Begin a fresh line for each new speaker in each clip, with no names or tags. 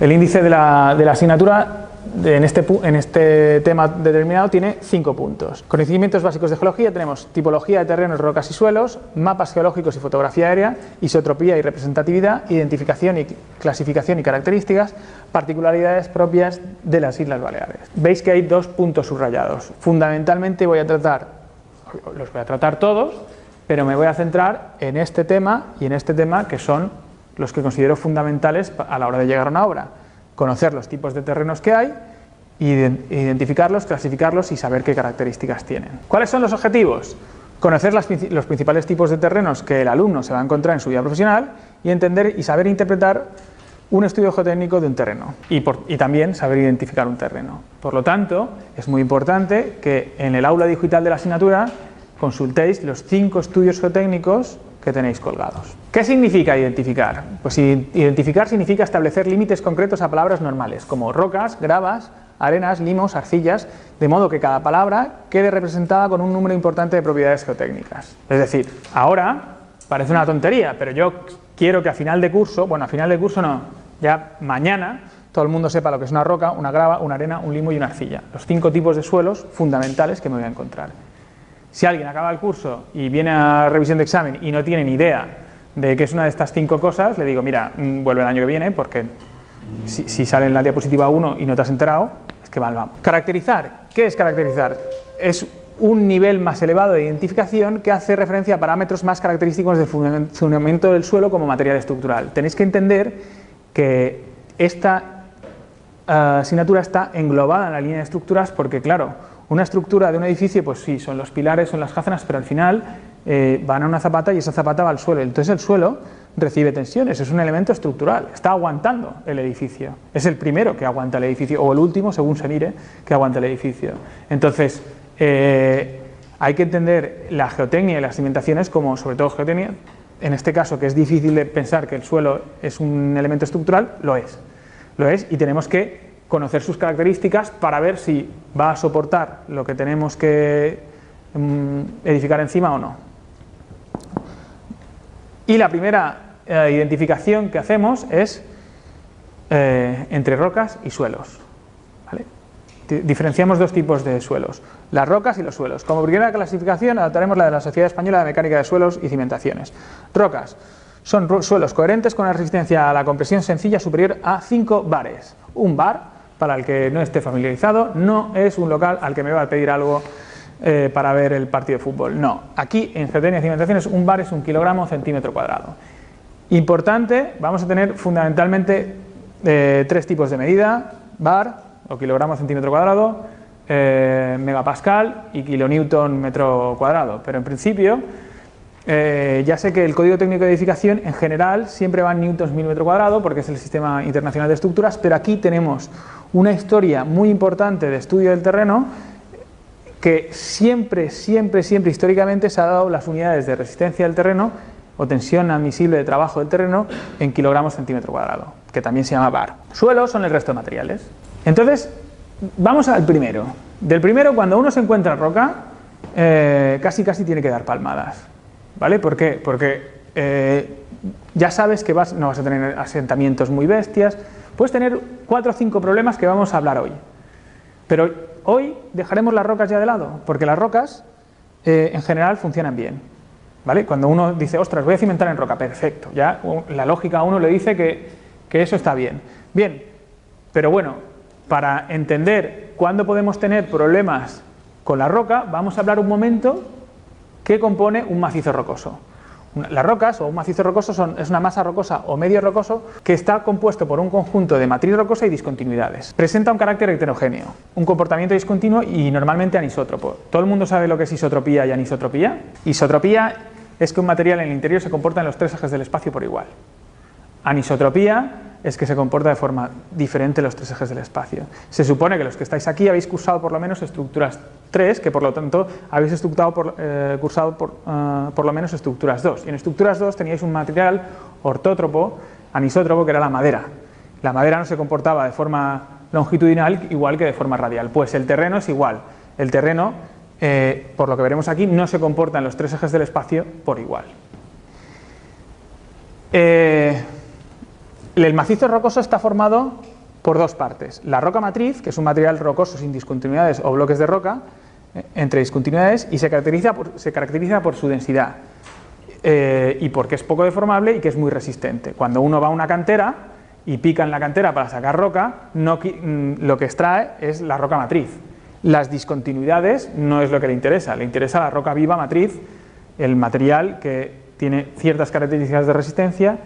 El índice de la asignatura en este tema determinado tiene 5 puntos. Conocimientos básicos de geología tenemos tipología de terrenos, rocas y suelos, mapas geológicos y fotografía aérea, isotropía y representatividad, identificación y clasificación y características, particularidades propias de las Islas Baleares. Veis que hay 2 puntos subrayados. Fundamentalmente los voy a tratar todos, pero me voy a centrar en este tema y en este tema, que son los que considero fundamentales a la hora de llegar a una obra. Conocer los tipos de terrenos que hay, identificarlos, clasificarlos y saber qué características tienen. ¿Cuáles son los objetivos? Conocer los principales tipos de terrenos que el alumno se va a encontrar en su vida profesional y entender y saber interpretar un estudio geotécnico de un terreno y también saber identificar un terreno. Por lo tanto, es muy importante que en el aula digital de la asignatura consultéis los 5 estudios geotécnicos que tenéis colgados. ¿Qué significa identificar? Pues identificar significa establecer límites concretos a palabras normales, como rocas, gravas, arenas, limos, arcillas, de modo que cada palabra quede representada con un número importante de propiedades geotécnicas. Es decir, ahora parece una tontería, pero yo quiero que a final de curso, bueno, a final de curso no, ya mañana todo el mundo sepa lo que es una roca, una grava, una arena, un limo y una arcilla. Los 5 tipos de suelos fundamentales que me voy a encontrar. Si alguien acaba el curso y viene a revisión de examen y no tiene ni idea de qué es una de estas 5 cosas, le digo, mira, vuelve el año que viene, porque si sale en la diapositiva 1 y no te has enterado, es que mal vamos. Caracterizar. ¿Qué es caracterizar? Es un nivel más elevado de identificación que hace referencia a parámetros más característicos del funcionamiento del suelo como material estructural. Tenéis que entender que esta asignatura está englobada en la línea de estructuras porque, claro, una estructura de un edificio, pues sí, son los pilares, son las jázanas, pero al final van a una zapata y esa zapata va al suelo. Entonces el suelo recibe tensiones, es un elemento estructural, está aguantando el edificio. Es el primero que aguanta el edificio, o el último, según se mire, que aguanta el edificio. Entonces, hay que entender la geotecnia y las cimentaciones como, sobre todo geotecnia, en este caso, que es difícil de pensar que el suelo es un elemento estructural, lo es y tenemos que conocer sus características para ver si va a soportar lo que tenemos que edificar encima o no. Y la primera identificación que hacemos es entre rocas y suelos, ¿vale? Diferenciamos 2 tipos de suelos, las rocas y los suelos. Como primera clasificación adoptaremos la de la Sociedad Española de Mecánica de Suelos y Cimentaciones. Rocas son suelos coherentes con una resistencia a la compresión sencilla superior a 5 bares. Un bar, para el que no esté familiarizado, no es un local al que me va a pedir algo para ver el partido de fútbol. No, aquí en geotecnia y cimentaciones un bar es 1 kilogramo centímetro cuadrado. Importante, vamos a tener fundamentalmente 3 tipos de medida: bar o kilogramo centímetro cuadrado, megapascal y kilonewton metro cuadrado. Pero en principio, ya sé que el Código Técnico de Edificación en general siempre va en newtons mil metro cuadrado porque es el Sistema Internacional de Estructuras, pero aquí tenemos una historia muy importante de estudio del terreno que siempre históricamente se ha dado las unidades de resistencia del terreno o tensión admisible de trabajo del terreno en kilogramos centímetro cuadrado, que también se llama bar. Suelos son el resto de materiales. Entonces, vamos al primero. Del primero, cuando uno se encuentra en roca, casi tiene que dar palmadas, ¿vale? ¿Por qué? Porque ya sabes que no vas a tener asentamientos muy bestias, puedes tener 4 o 5 problemas que vamos a hablar hoy. Pero hoy dejaremos las rocas ya de lado, porque las rocas en general funcionan bien, ¿vale? Cuando uno dice, ostras, voy a cimentar en roca, perfecto, ya la lógica a uno le dice que eso está bien. Bien, pero bueno, para entender cuándo podemos tener problemas con la roca, vamos a hablar un momento qué compone un macizo rocoso. Las rocas o un macizo rocoso es una masa rocosa o medio rocoso que está compuesto por un conjunto de matriz rocosa y discontinuidades. Presenta un carácter heterogéneo, un comportamiento discontinuo y normalmente anisótropo. ¿Todo el mundo sabe lo que es isotropía y anisotropía? Isotropía es que un material en el interior se comporta en los 3 ejes del espacio por igual. Anisotropía es que se comporta de forma diferente en los 3 ejes del espacio. Se supone que los que estáis aquí habéis cursado por lo menos estructuras 3, que por lo tanto habéis cursado por lo menos estructuras 2. Y en estructuras 2 teníais un material ortótropo, anisótropo, que era la madera. La madera no se comportaba de forma longitudinal igual que de forma radial. Pues el terreno es igual. El terreno, por lo que veremos aquí, no se comporta en los 3 ejes del espacio por igual. El macizo rocoso está formado por dos partes. La roca matriz, que es un material rocoso sin discontinuidades o bloques de roca entre discontinuidades, y se caracteriza por su densidad y porque es poco deformable y que es muy resistente. Cuando uno va a una cantera y pica en la cantera para sacar roca, lo que extrae es la roca matriz. Las discontinuidades no es lo que le interesa la roca viva matriz, el material que tiene ciertas características de resistencia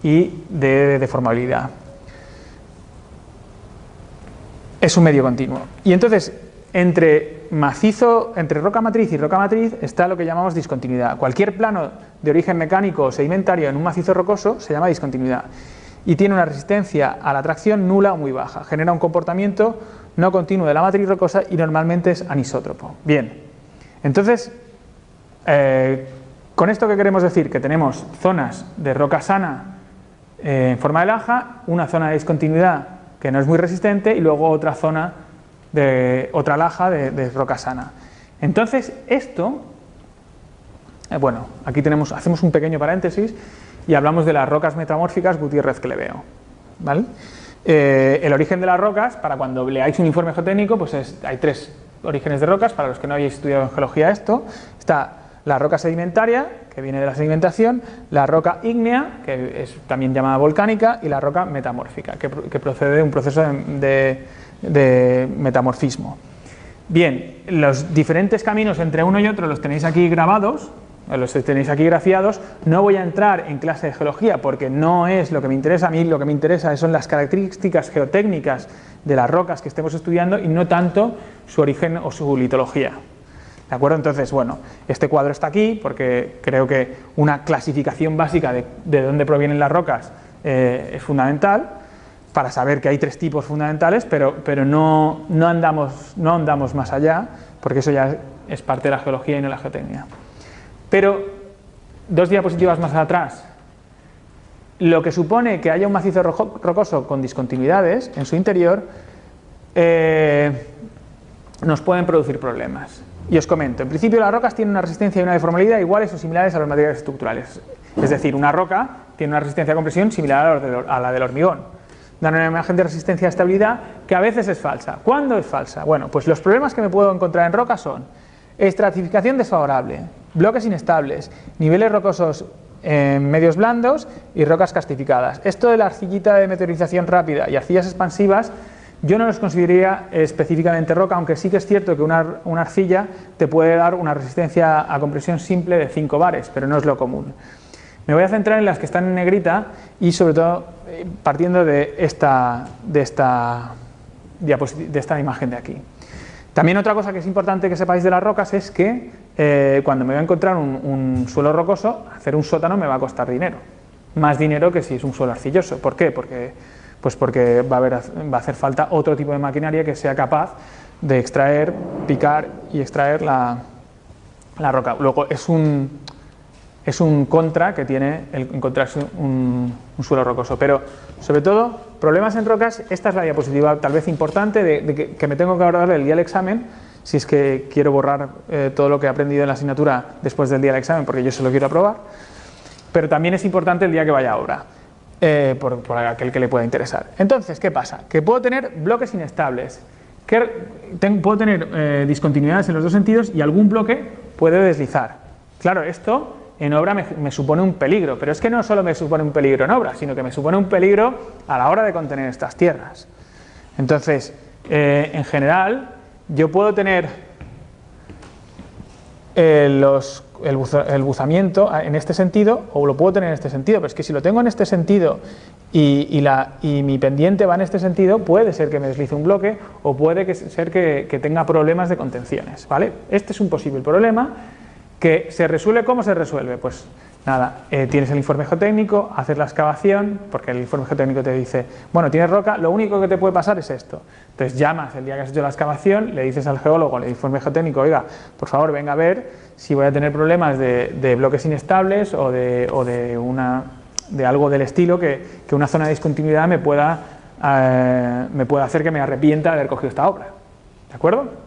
y de deformabilidad. Es un medio continuo. Y entonces, entre roca matriz y roca matriz está lo que llamamos discontinuidad. Cualquier plano de origen mecánico o sedimentario en un macizo rocoso se llama discontinuidad y tiene una resistencia a la tracción nula o muy baja. Genera un comportamiento no continuo de la matriz rocosa y normalmente es anisótropo. Bien, entonces, con esto, ¿qué queremos decir? Que tenemos zonas de roca sana en forma de laja, una zona de discontinuidad que no es muy resistente y luego otra zona de otra laja de roca sana. Entonces, esto, bueno, aquí hacemos un pequeño paréntesis y hablamos de las rocas metamórficas Gutiérrez-Cleveo, ¿vale? El origen de las rocas, para cuando leáis un informe geotécnico, pues hay tres orígenes de rocas. Para los que no hayáis estudiado en geología esto, está la roca sedimentaria, que viene de la sedimentación, la roca ígnea, que es también llamada volcánica, y la roca metamórfica, que procede de un proceso de metamorfismo. Bien, los diferentes caminos entre uno y otro los tenéis aquí grabados, los tenéis aquí grafiados. No voy a entrar en clase de geología porque no es lo que me interesa. A mí lo que me interesa son las características geotécnicas de las rocas que estemos estudiando y no tanto su origen o su litología. ¿De acuerdo? Entonces, bueno, este cuadro está aquí porque creo que una clasificación básica de dónde provienen las rocas es fundamental para saber que hay tres tipos fundamentales, pero no andamos más allá, porque eso ya es parte de la geología y no la geotecnia. Pero, dos diapositivas más atrás, lo que supone que haya un macizo rocoso con discontinuidades en su interior nos pueden producir problemas. Y os comento, en principio las rocas tienen una resistencia y una deformabilidad iguales o similares a los materiales estructurales. Es decir, una roca tiene una resistencia a compresión similar a la del hormigón. Dan una imagen de resistencia a estabilidad que a veces es falsa. ¿Cuándo es falsa? Bueno, pues los problemas que me puedo encontrar en rocas son estratificación desfavorable, bloques inestables, niveles rocosos en medios blandos y rocas castificadas. Esto de la arcillita de meteorización rápida y arcillas expansivas, yo no los consideraría específicamente roca, aunque sí que es cierto que una arcilla te puede dar una resistencia a compresión simple de 5 bares, pero no es lo común. Me voy a centrar en las que están en negrita y sobre todo partiendo de esta imagen de aquí. También otra cosa que es importante que sepáis de las rocas es que cuando me voy a encontrar un suelo rocoso, hacer un sótano me va a costar dinero. Más dinero que si es un suelo arcilloso. ¿Por qué? Porque va a hacer falta otro tipo de maquinaria que sea capaz de extraer, picar y extraer la roca. Luego es un contra que tiene el encontrarse un suelo rocoso. Pero sobre todo, problemas en rocas, esta es la diapositiva tal vez importante que me tengo que abordar el día del examen, si es que quiero borrar todo lo que he aprendido en la asignatura después del día del examen, porque yo se lo quiero aprobar. Pero también es importante el día que vaya a obra. Por aquel que le pueda interesar. Entonces, ¿qué pasa? Que puedo tener bloques inestables, puedo tener discontinuidades en los dos sentidos y algún bloque puede deslizar. Claro, esto en obra me supone un peligro, pero es que no solo me supone un peligro en obra, sino que me supone un peligro a la hora de contener estas tierras. Entonces, en general, yo puedo tener el buzamiento en este sentido, o lo puedo tener en este sentido, pero es que si lo tengo en este sentido y mi pendiente va en este sentido, puede ser que me deslice un bloque o puede ser que tenga problemas de contenciones, ¿vale? Este es un posible problema que se resuelve. ¿Cómo se resuelve? Pues nada, tienes el informe geotécnico, haces la excavación, porque el informe geotécnico te dice, bueno, tienes roca, lo único que te puede pasar es esto. Entonces llamas el día que has hecho la excavación, le dices al geólogo, el informe geotécnico, oiga, por favor venga a ver si voy a tener problemas de bloques inestables o de algo del estilo que una zona de discontinuidad me pueda hacer que me arrepienta de haber cogido esta obra. ¿De acuerdo?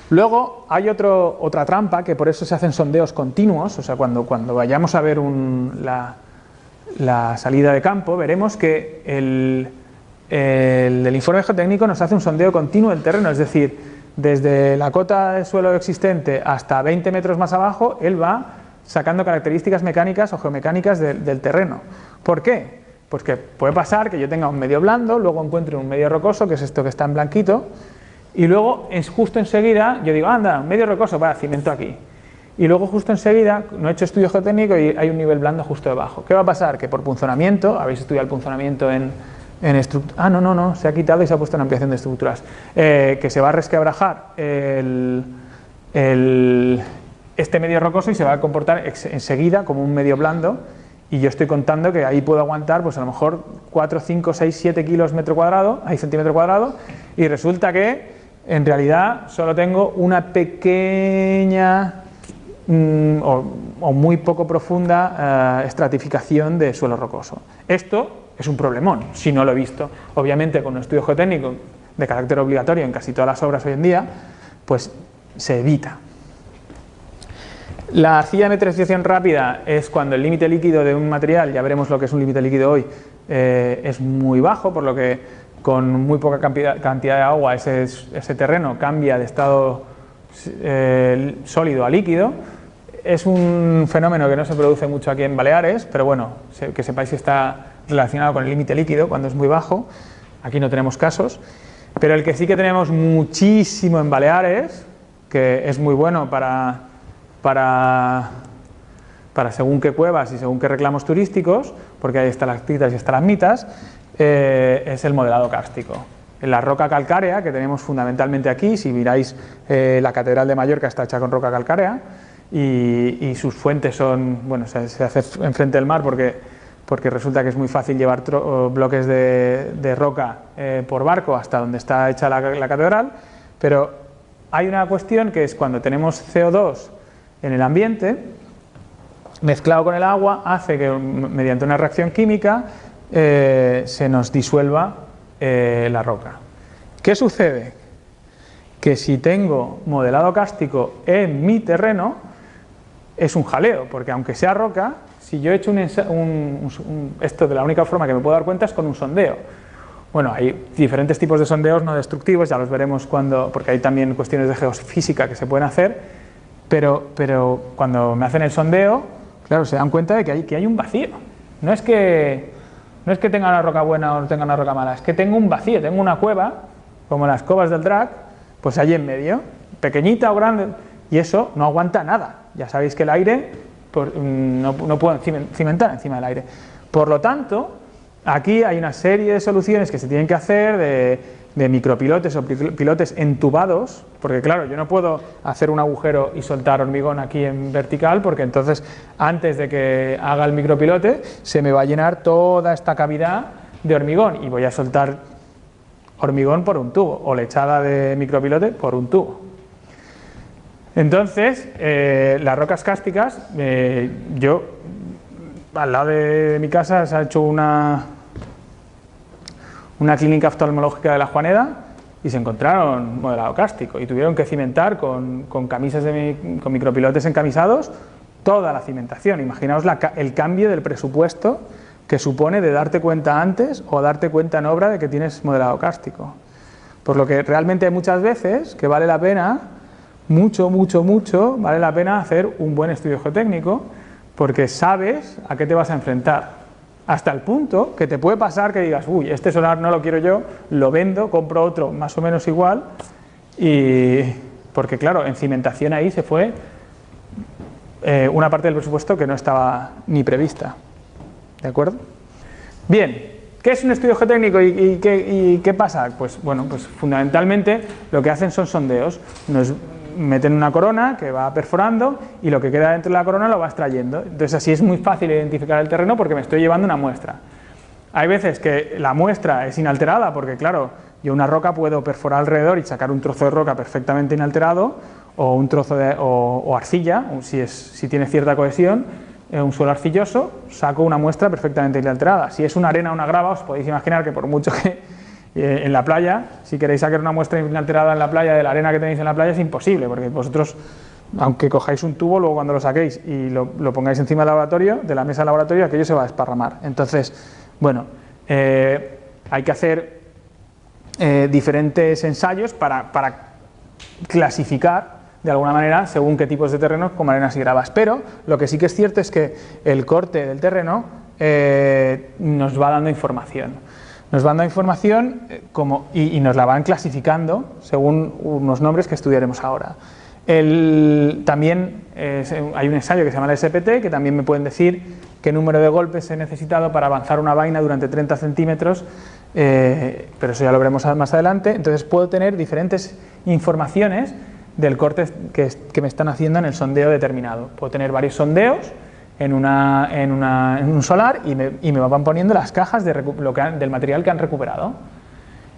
Luego hay otra trampa, que por eso se hacen sondeos continuos. O sea, cuando vayamos a ver la salida de campo, veremos que el informe geotécnico nos hace un sondeo continuo del terreno, es decir, desde la cota de suelo existente hasta 20 metros más abajo, él va sacando características mecánicas o geomecánicas del terreno. ¿Por qué? Pues que puede pasar que yo tenga un medio blando, luego encuentre un medio rocoso, que es esto que está en blanquito, y luego justo enseguida yo digo, anda, un medio rocoso, vaya, cimento aquí. Y luego justo enseguida, no he hecho estudio geotécnico y hay un nivel blando justo debajo. ¿Qué va a pasar? Que por punzonamiento, habéis estudiado el punzonamiento en estructuras. Ah, no, se ha quitado y se ha puesto en ampliación de estructuras. Que se va a resquebrajar este medio rocoso y se va a comportar enseguida como un medio blando. Y yo estoy contando que ahí puedo aguantar, pues a lo mejor 4, 5, 6, 7 kilos metro cuadrado, centímetro cuadrado, y resulta que en realidad solo tengo una pequeña o muy poco profunda estratificación de suelo rocoso. Esto es un problemón, si no lo he visto. Obviamente con un estudio geotécnico de carácter obligatorio en casi todas las obras hoy en día, pues se evita. La arcilla de metrización rápida es cuando el límite líquido de un material, ya veremos lo que es un límite líquido hoy, es muy bajo, por lo que con muy poca cantidad de agua ese terreno cambia de estado sólido a líquido. Es un fenómeno que no se produce mucho aquí en Baleares, pero bueno, que sepáis que está relacionado con el límite líquido cuando es muy bajo. Aquí no tenemos casos, pero el que sí que tenemos muchísimo en Baleares, que es muy bueno para según qué cuevas y según qué reclamos turísticos, porque hay estalactitas y estalagmitas, es el modelado kárstico. En la roca calcárea, que tenemos fundamentalmente aquí, si miráis la Catedral de Mallorca está hecha con roca calcárea, y sus fuentes son, bueno, se hace enfrente del mar porque resulta que es muy fácil llevar bloques de roca por barco hasta donde está hecha la catedral, pero hay una cuestión que es cuando tenemos CO2 en el ambiente, mezclado con el agua, hace que mediante una reacción química se nos disuelva la roca. ¿Qué sucede? Que si tengo modelado kárstico en mi terreno, es un jaleo, porque aunque sea roca, si yo he hecho esto de la única forma que me puedo dar cuenta es con un sondeo. Bueno, hay diferentes tipos de sondeos no destructivos, ya los veremos porque hay también cuestiones de geofísica que se pueden hacer, pero cuando me hacen el sondeo, claro, se dan cuenta de que hay un vacío. No es que tenga una roca buena o no tenga una roca mala, es que tengo un vacío, tengo una cueva, como las cuevas del Drac, pues allí en medio, pequeñita o grande, y eso no aguanta nada. Ya sabéis que el aire no puede cimentar encima del aire. Por lo tanto, aquí hay una serie de soluciones que se tienen que hacer de micropilotes o pilotes entubados, porque claro, yo no puedo hacer un agujero y soltar hormigón aquí en vertical, porque entonces antes de que haga el micropilote se me va a llenar toda esta cavidad de hormigón y voy a soltar hormigón por un tubo o lechada de micropilote por un tubo. Entonces, las rocas kársticas, yo al lado de mi casa se ha hecho una clínica oftalmológica de la Juaneda y se encontraron modelado kárstico y tuvieron que cimentar con camisas con micropilotes encamisados toda la cimentación. Imaginaos el cambio del presupuesto que supone de darte cuenta antes o darte cuenta en obra de que tienes modelado kárstico. Por lo que realmente hay muchas veces que vale la pena, mucho, vale la pena hacer un buen estudio geotécnico porque sabes a qué te vas a enfrentar. Hasta el punto que te puede pasar que digas, uy, este solar no lo quiero yo, lo vendo, compro otro más o menos igual, porque claro, en cimentación ahí se fue una parte del presupuesto que no estaba ni prevista. ¿De acuerdo? Bien, ¿qué es un estudio geotécnico y qué pasa? Pues bueno, pues fundamentalmente lo que hacen son sondeos. Nos meten una corona que va perforando y lo que queda dentro de la corona lo va extrayendo. Entonces así es muy fácil identificar el terreno porque me estoy llevando una muestra. Hay veces que la muestra es inalterada porque claro, yo una roca puedo perforar alrededor y sacar un trozo de roca perfectamente inalterado o un trozo o arcilla, si tiene cierta cohesión, un suelo arcilloso, saco una muestra perfectamente inalterada. Si es una arena o una grava, os podéis imaginar que por mucho que en la playa, si queréis sacar una muestra inalterada en la playa de la arena que tenéis en la playa es imposible, porque vosotros, aunque cojáis un tubo, luego cuando lo saquéis y lo pongáis encima del laboratorio, de la mesa del laboratorio, aquello se va a desparramar. Entonces, bueno, hay que hacer diferentes ensayos para clasificar de alguna manera según qué tipos de terrenos como arenas y gravas, pero lo que sí que es cierto es que el corte del terreno nos va dando información. Nos van dando información y nos la van clasificando según unos nombres que estudiaremos ahora. También hay un ensayo que se llama el SPT, que también me pueden decir qué número de golpes he necesitado para avanzar una vaina durante 30 centímetros, pero eso ya lo veremos más adelante. Entonces puedo tener diferentes informaciones del corte que me están haciendo en el sondeo determinado. Puedo tener varios sondeos en un solar y me van poniendo las cajas del material que han recuperado.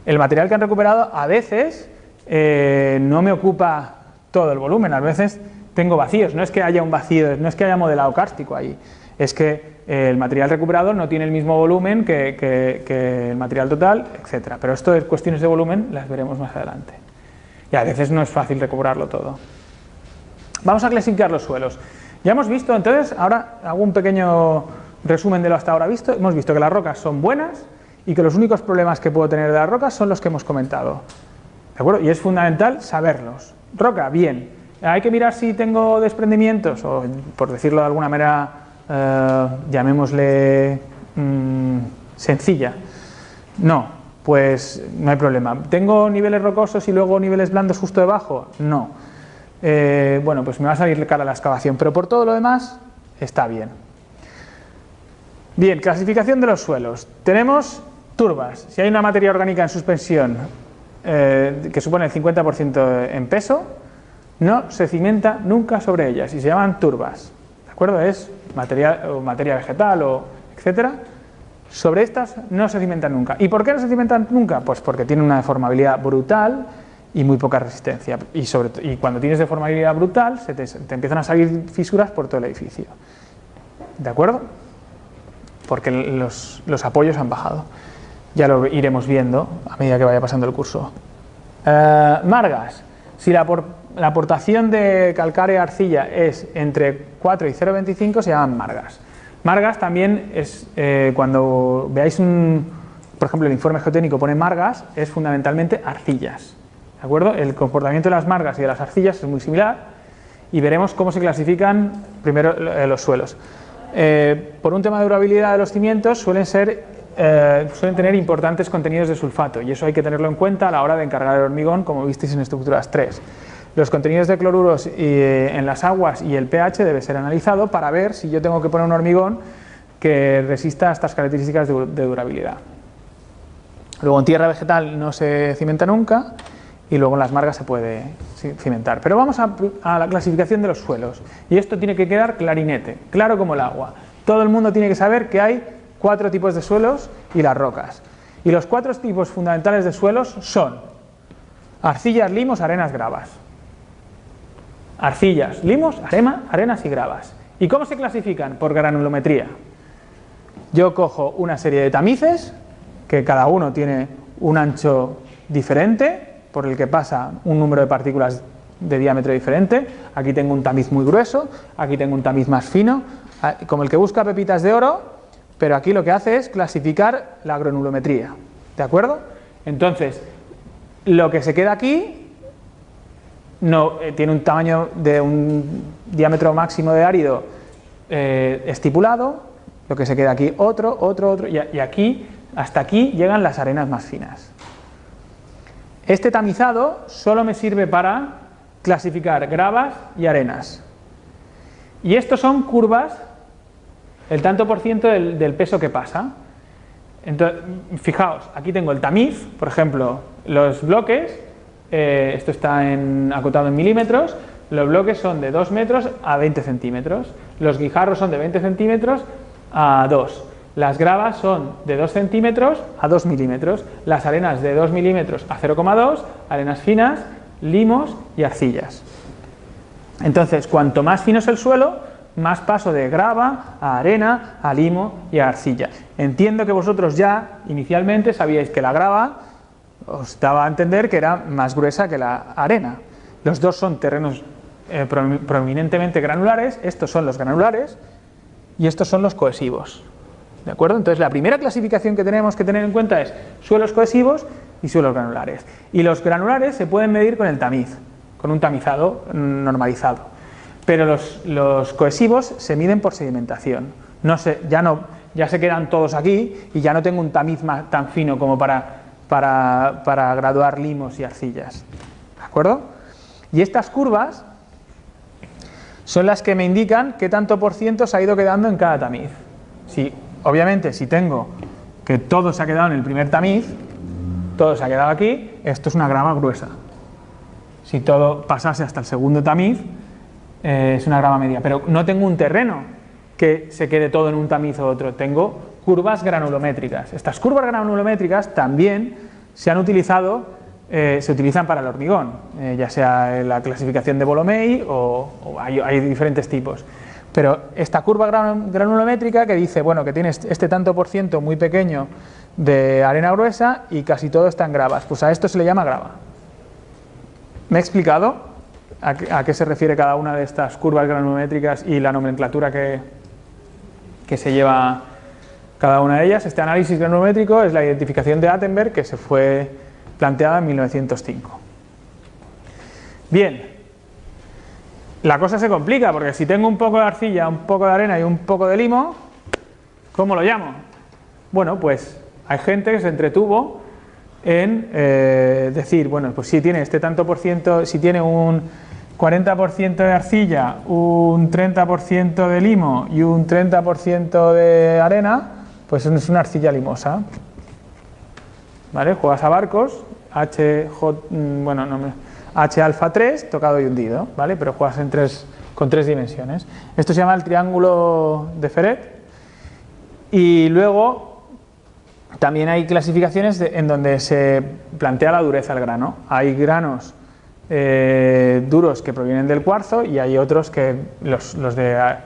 El material que han recuperado a veces no me ocupa todo el volumen, a veces tengo vacíos, no es que haya un vacío, no es que haya modelado kárstico ahí, es que el material recuperado no tiene el mismo volumen que el material total, etc. Pero esto de cuestiones de volumen las veremos más adelante. Y a veces no es fácil recuperarlo todo. Vamos a clasificar los suelos. Ya hemos visto, entonces, ahora hago un pequeño resumen de lo hasta ahora visto. Hemos visto que las rocas son buenas y que los únicos problemas que puedo tener de las rocas son los que hemos comentado. ¿De acuerdo? Y es fundamental saberlos. Roca, bien. Hay que mirar si tengo desprendimientos, o por decirlo de alguna manera, llamémosle sencilla. No. Pues no hay problema. ¿Tengo niveles rocosos y luego niveles blandos justo debajo? No. Bueno, pues me va a salir cara a la excavación, pero por todo lo demás está bien. Bien, clasificación de los suelos. Tenemos turbas. Si hay una materia orgánica en suspensión que supone el 50% en peso, no se cimenta nunca sobre ellas y se llaman turbas. ¿De acuerdo? Es materia vegetal o etcétera. Sobre estas no se cimentan nunca. ¿Y por qué no se cimentan nunca? Pues porque tienen una deformabilidad brutal y muy poca resistencia. Y cuando tienes deformabilidad brutal, te empiezan a salir fisuras por todo el edificio. ¿De acuerdo? Porque los apoyos han bajado. Ya lo iremos viendo a medida que vaya pasando el curso. Margas. Si la aportación de calcárea arcilla es entre 4 y 0,25, se llaman margas. Margas también es, cuando veáis por ejemplo, el informe geotécnico pone margas, es fundamentalmente arcillas. ¿De acuerdo? El comportamiento de las margas y de las arcillas es muy similar y veremos cómo se clasifican primero los suelos. Por un tema de durabilidad de los cimientos suelen tener importantes contenidos de sulfato y eso hay que tenerlo en cuenta a la hora de encargar el hormigón, como visteis en estructuras 3. Los contenidos de cloruros en las aguas y el pH debe ser analizado para ver si yo tengo que poner un hormigón que resista a estas características de durabilidad. Luego en tierra vegetal no se cimenta nunca y luego en las margas se puede cimentar. Pero vamos a la clasificación de los suelos y esto tiene que quedar clarinete, claro como el agua. Todo el mundo tiene que saber que hay 4 tipos de suelos y las rocas. Y los 4 tipos fundamentales de suelos son arcillas, limos, arenas, gravas. Arcillas, limos, arenas y gravas. ¿Y cómo se clasifican? Por granulometría. Yo cojo una serie de tamices, que cada uno tiene un ancho diferente, por el que pasa un número de partículas de diámetro diferente. Aquí tengo un tamiz muy grueso, aquí tengo un tamiz más fino, como el que busca pepitas de oro, pero aquí lo que hace es clasificar la granulometría. ¿De acuerdo? Entonces, lo que se queda aquí tiene un tamaño de un diámetro máximo de árido estipulado, lo que se queda aquí otro, y aquí, hasta aquí llegan las arenas más finas. Este tamizado solo me sirve para clasificar gravas y arenas. Y estos son curvas, el tanto por ciento del peso que pasa. Entonces, fijaos, aquí tengo el tamiz, por ejemplo, los bloques. Esto está acotado en milímetros. Los bloques son de 2 metros a 20 centímetros. Los guijarros son de 20 centímetros a 2. Las gravas son de 2 centímetros a 2 milímetros. Las arenas de 2 milímetros a 0,2. Arenas finas, limos y arcillas. Entonces, cuanto más fino es el suelo, más paso de grava a arena, a limo y a arcilla. Entiendo que vosotros ya inicialmente sabíais que la grava os daba a entender que era más gruesa que la arena. Los dos son terrenos prominentemente granulares, estos son los granulares y estos son los cohesivos. ¿De acuerdo? Entonces la primera clasificación que tenemos que tener en cuenta es suelos cohesivos, y suelos granulares. Y los granulares se pueden medir con el tamiz, con un tamizado normalizado. Pero los cohesivos se miden por sedimentación. Ya se quedan todos aquí y ya no tengo un tamiz tan fino como para graduar limos y arcillas. ¿De acuerdo? Y estas curvas son las que me indican qué tanto por ciento se ha ido quedando en cada tamiz. Obviamente, si tengo que todo se ha quedado en el primer tamiz, todo se ha quedado aquí, esto es una grava gruesa. Si todo pasase hasta el segundo tamiz, es una grava media. Pero no tengo un terreno que se quede todo en un tamiz o otro, tengo curvas granulométricas. Estas curvas granulométricas también se utilizan para el hormigón, ya sea en la clasificación de Volomei o hay diferentes tipos. Pero esta curva granulométrica que dice, bueno, que tiene este tanto por ciento muy pequeño de arena gruesa y casi todo está en gravas, pues a esto se le llama grava. ¿Me he explicado a qué se refiere cada una de estas curvas granulométricas y la nomenclatura que se lleva cada una de ellas? Este análisis granulométrico es la identificación de Attenberg que se fue planteada en 1905. Bien. La cosa se complica porque si tengo un poco de arcilla, un poco de arena y un poco de limo, ¿cómo lo llamo? Bueno, pues hay gente que se entretuvo en decir, bueno, pues si tiene este tanto por ciento, si tiene un 40% de arcilla, un 30% de limo y un 30% de arena, pues es una arcilla limosa. ¿Vale? Juegas a barcos, H alfa 3, tocado y hundido, ¿vale? Pero juegas con 3 dimensiones. Esto se llama el triángulo de Ferret. Y luego también hay clasificaciones en donde se plantea la dureza del grano. Hay granos duros que provienen del cuarzo y hay otros que los de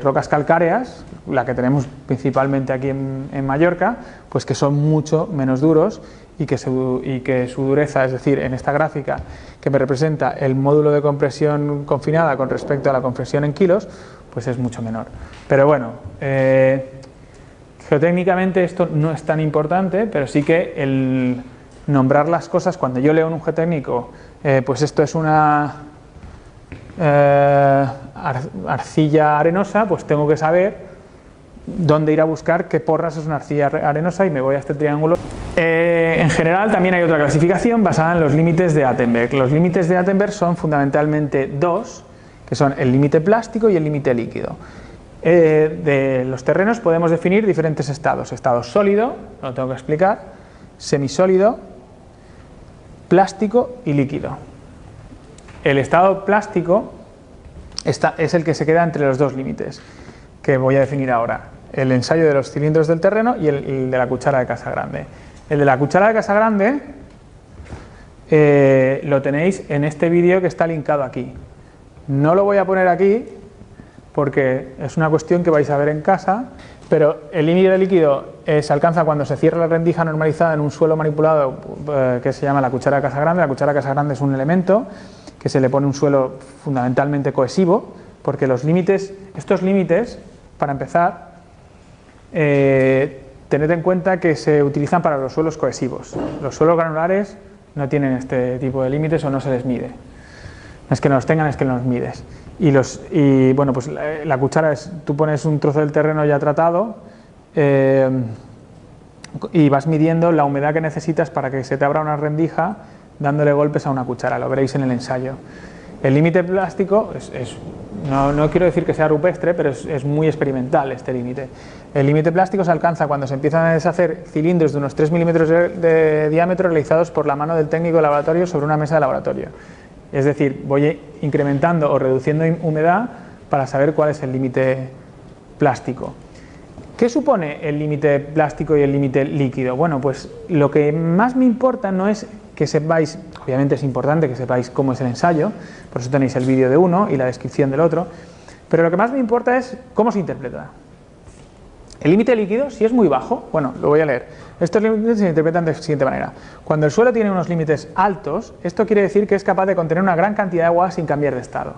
rocas calcáreas, la que tenemos principalmente aquí en Mallorca, pues que son mucho menos duros y que su dureza, es decir, en esta gráfica que me representa el módulo de compresión confinada con respecto a la compresión en kilos, pues es mucho menor. Pero bueno, geotécnicamente esto no es tan importante, pero sí que el nombrar las cosas, cuando yo leo en un geotécnico, pues esto es una arcilla arenosa, pues tengo que saber dónde ir a buscar qué porras es una arcilla arenosa y me voy a este triángulo. En general también hay otra clasificación basada en los límites de Attenberg. Los límites de Attenberg son fundamentalmente dos, que son el límite plástico y el límite líquido. De los terrenos podemos definir diferentes estados. Estado sólido, lo tengo que explicar, semisólido, plástico y líquido. El estado plástico es el que se queda entre los dos límites, que voy a definir ahora. El ensayo de los cilindros del terreno y el de la cuchara de Casagrande. El de la cuchara de Casagrande lo tenéis en este vídeo que está linkado aquí. No lo voy a poner aquí porque es una cuestión que vais a ver en casa, pero el límite de líquido se alcanza cuando se cierra la rendija normalizada en un suelo manipulado que se llama la cuchara de Casagrande. La cuchara de Casagrande es un elemento que se le pone un suelo fundamentalmente cohesivo, porque estos límites, para empezar, tened en cuenta que se utilizan para los suelos cohesivos. Los suelos granulares no tienen este tipo de límites o no se les mide. No es que no los tengan, es que no los mides. Y bueno, pues la cuchara tú pones un trozo del terreno ya tratado y vas midiendo la humedad que necesitas para que se te abra una rendija dándole golpes a una cuchara, lo veréis en el ensayo. El límite plástico no quiero decir que sea rupestre, pero es muy experimental este límite. El límite plástico se alcanza cuando se empiezan a deshacer cilindros de unos 3 milímetros de diámetro realizados por la mano del técnico de laboratorio sobre una mesa de laboratorio. Es decir, voy incrementando o reduciendo humedad para saber cuál es el límite plástico. ¿Qué supone el límite plástico y el límite líquido? Bueno, pues lo que más me importa no es que sepáis, obviamente es importante que sepáis cómo es el ensayo, por eso tenéis el vídeo de uno y la descripción del otro, pero lo que más me importa es cómo se interpreta. El límite líquido, si es muy bajo, bueno, lo voy a leer. Estos límites se interpretan de la siguiente manera. Cuando el suelo tiene unos límites altos, esto quiere decir que es capaz de contener una gran cantidad de agua sin cambiar de estado.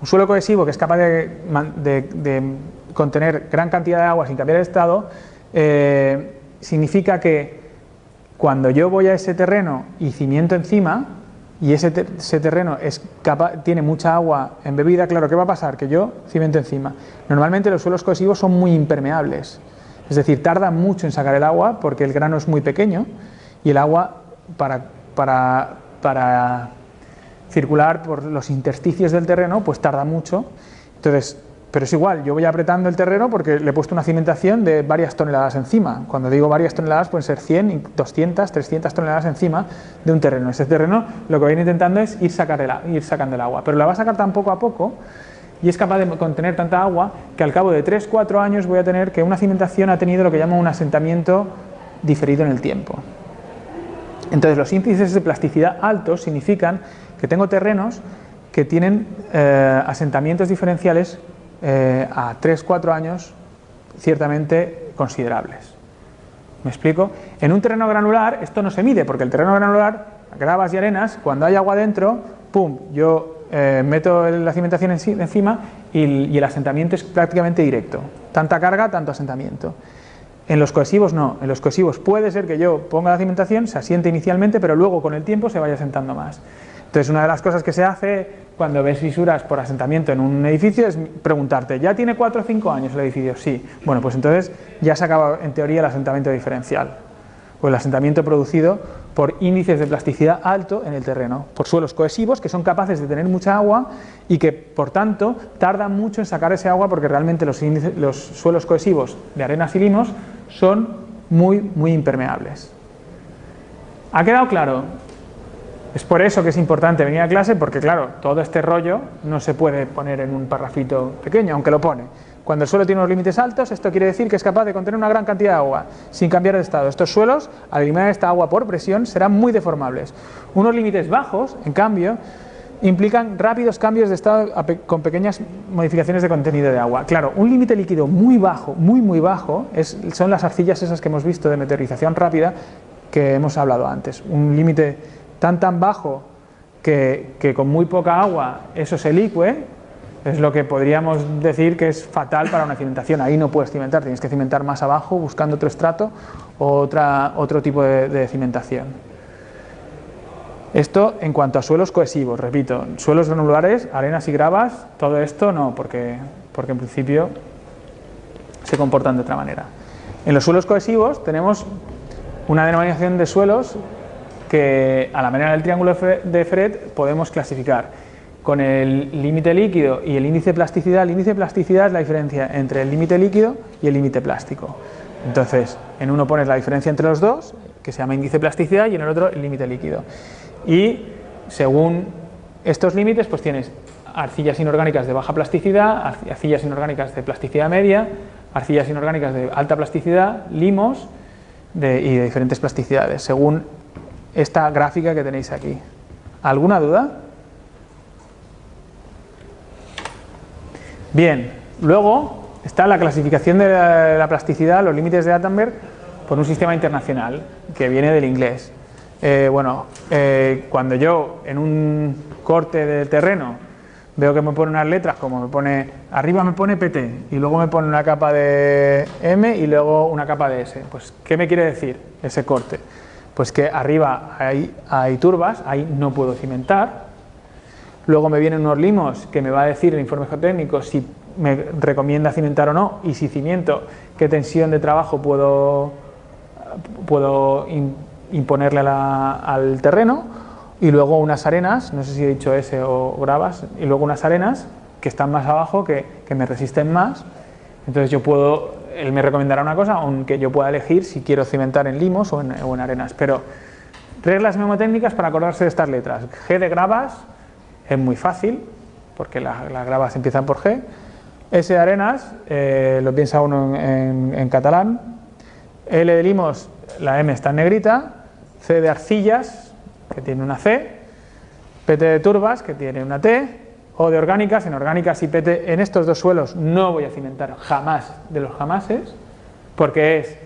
Un suelo cohesivo que es capaz de contener gran cantidad de agua sin cambiar de estado significa que cuando yo voy a ese terreno y cimiento encima, y ese terreno tiene mucha agua embebida, claro, ¿qué va a pasar? Que yo cimiento encima. Normalmente los suelos cohesivos son muy impermeables, es decir, tardan mucho en sacar el agua porque el grano es muy pequeño y el agua para circular por los intersticios del terreno pues tarda mucho. Entonces, pero es igual, yo voy apretando el terreno porque le he puesto una cimentación de varias toneladas encima. Cuando digo varias toneladas pueden ser 100, 200, 300 toneladas encima de un terreno. Ese terreno lo que voy intentando es ir sacando el agua, pero la va a sacar tan poco a poco y es capaz de contener tanta agua que al cabo de 3-4 años voy a tener que una cimentación ha tenido lo que llamo un asentamiento diferido en el tiempo. Entonces los índices de plasticidad altos significan que tengo terrenos que tienen asentamientos diferenciales a 3-4 años ciertamente considerables. ¿Me explico? En un terreno granular esto no se mide, porque el terreno granular, gravas y arenas, cuando hay agua dentro, ¡pum!, yo meto la cimentación encima y el asentamiento es prácticamente directo. Tanta carga, tanto asentamiento. En los cohesivos no, en los cohesivos puede ser que yo ponga la cimentación, se asiente inicialmente, pero luego con el tiempo se vaya asentando más. Entonces una de las cosas que se hace cuando ves fisuras por asentamiento en un edificio es preguntarte, ¿ya tiene 4 o 5 años el edificio? Sí. Bueno, pues entonces ya se acaba en teoría el asentamiento diferencial, o el asentamiento producido por índices de plasticidad alto en el terreno, por suelos cohesivos que son capaces de tener mucha agua y que por tanto tardan mucho en sacar ese agua porque realmente los suelos cohesivos de arenas y limos son muy impermeables. ¿Ha quedado claro? Es por eso que es importante venir a clase, porque claro, todo este rollo no se puede poner en un parrafito pequeño, aunque lo pone. Cuando el suelo tiene unos límites altos, esto quiere decir que es capaz de contener una gran cantidad de agua sin cambiar de estado. Estos suelos, al eliminar esta agua por presión, serán muy deformables. Unos límites bajos, en cambio, implican rápidos cambios de estado con pequeñas modificaciones de contenido de agua. Claro, un límite líquido muy bajo, muy bajo, son las arcillas esas que hemos visto de meteorización rápida que hemos hablado antes. Un límite tan bajo que con muy poca agua eso se licue, es lo que podríamos decir que es fatal para una cimentación. Ahí no puedes cimentar, tienes que cimentar más abajo buscando otro estrato o otro tipo de cimentación. Esto en cuanto a suelos cohesivos, repito, suelos granulares, arenas y gravas, todo esto no, porque en principio se comportan de otra manera. En los suelos cohesivos tenemos una denominación de suelos que a la manera del triángulo de Fred podemos clasificar con el límite líquido y el índice de plasticidad. El índice de plasticidad es la diferencia entre el límite líquido y el límite plástico. Entonces, en uno pones la diferencia entre los dos, que se llama índice de plasticidad, y en el otro el límite líquido. Y según estos límites, pues tienes arcillas inorgánicas de baja plasticidad, arcillas inorgánicas de plasticidad media, arcillas inorgánicas de alta plasticidad, limos y de diferentes plasticidades, según esta gráfica que tenéis aquí. ¿Alguna duda? Bien, luego está la clasificación de la plasticidad, los límites de Attenberg, por un sistema internacional que viene del inglés. Cuando yo en un corte del terreno veo que me pone unas letras como me pone, arriba me pone PT y luego me pone una capa de M y luego una capa de S, pues ¿qué me quiere decir ese corte? Pues que arriba hay turbas, ahí no puedo cimentar. Luego me vienen unos limos que me va a decir el informe geotécnico si me recomienda cimentar o no, y si cimiento, qué tensión de trabajo puedo imponerle al terreno. Y luego unas arenas, no sé si he dicho S o gravas, y luego unas arenas que están más abajo, que me resisten más. Entonces él me recomendará una cosa, aunque yo pueda elegir si quiero cimentar en limos o en arenas. Pero reglas mnemotécnicas para acordarse de estas letras. G de gravas es muy fácil, porque las gravas empiezan por G. S de arenas, lo piensa uno en catalán. L de limos, la M está en negrita. C de arcillas, que tiene una C. PT de turbas, que tiene una T. O de orgánicas, en orgánicas y PT, en estos dos suelos no voy a cimentar jamás de los jamases, porque es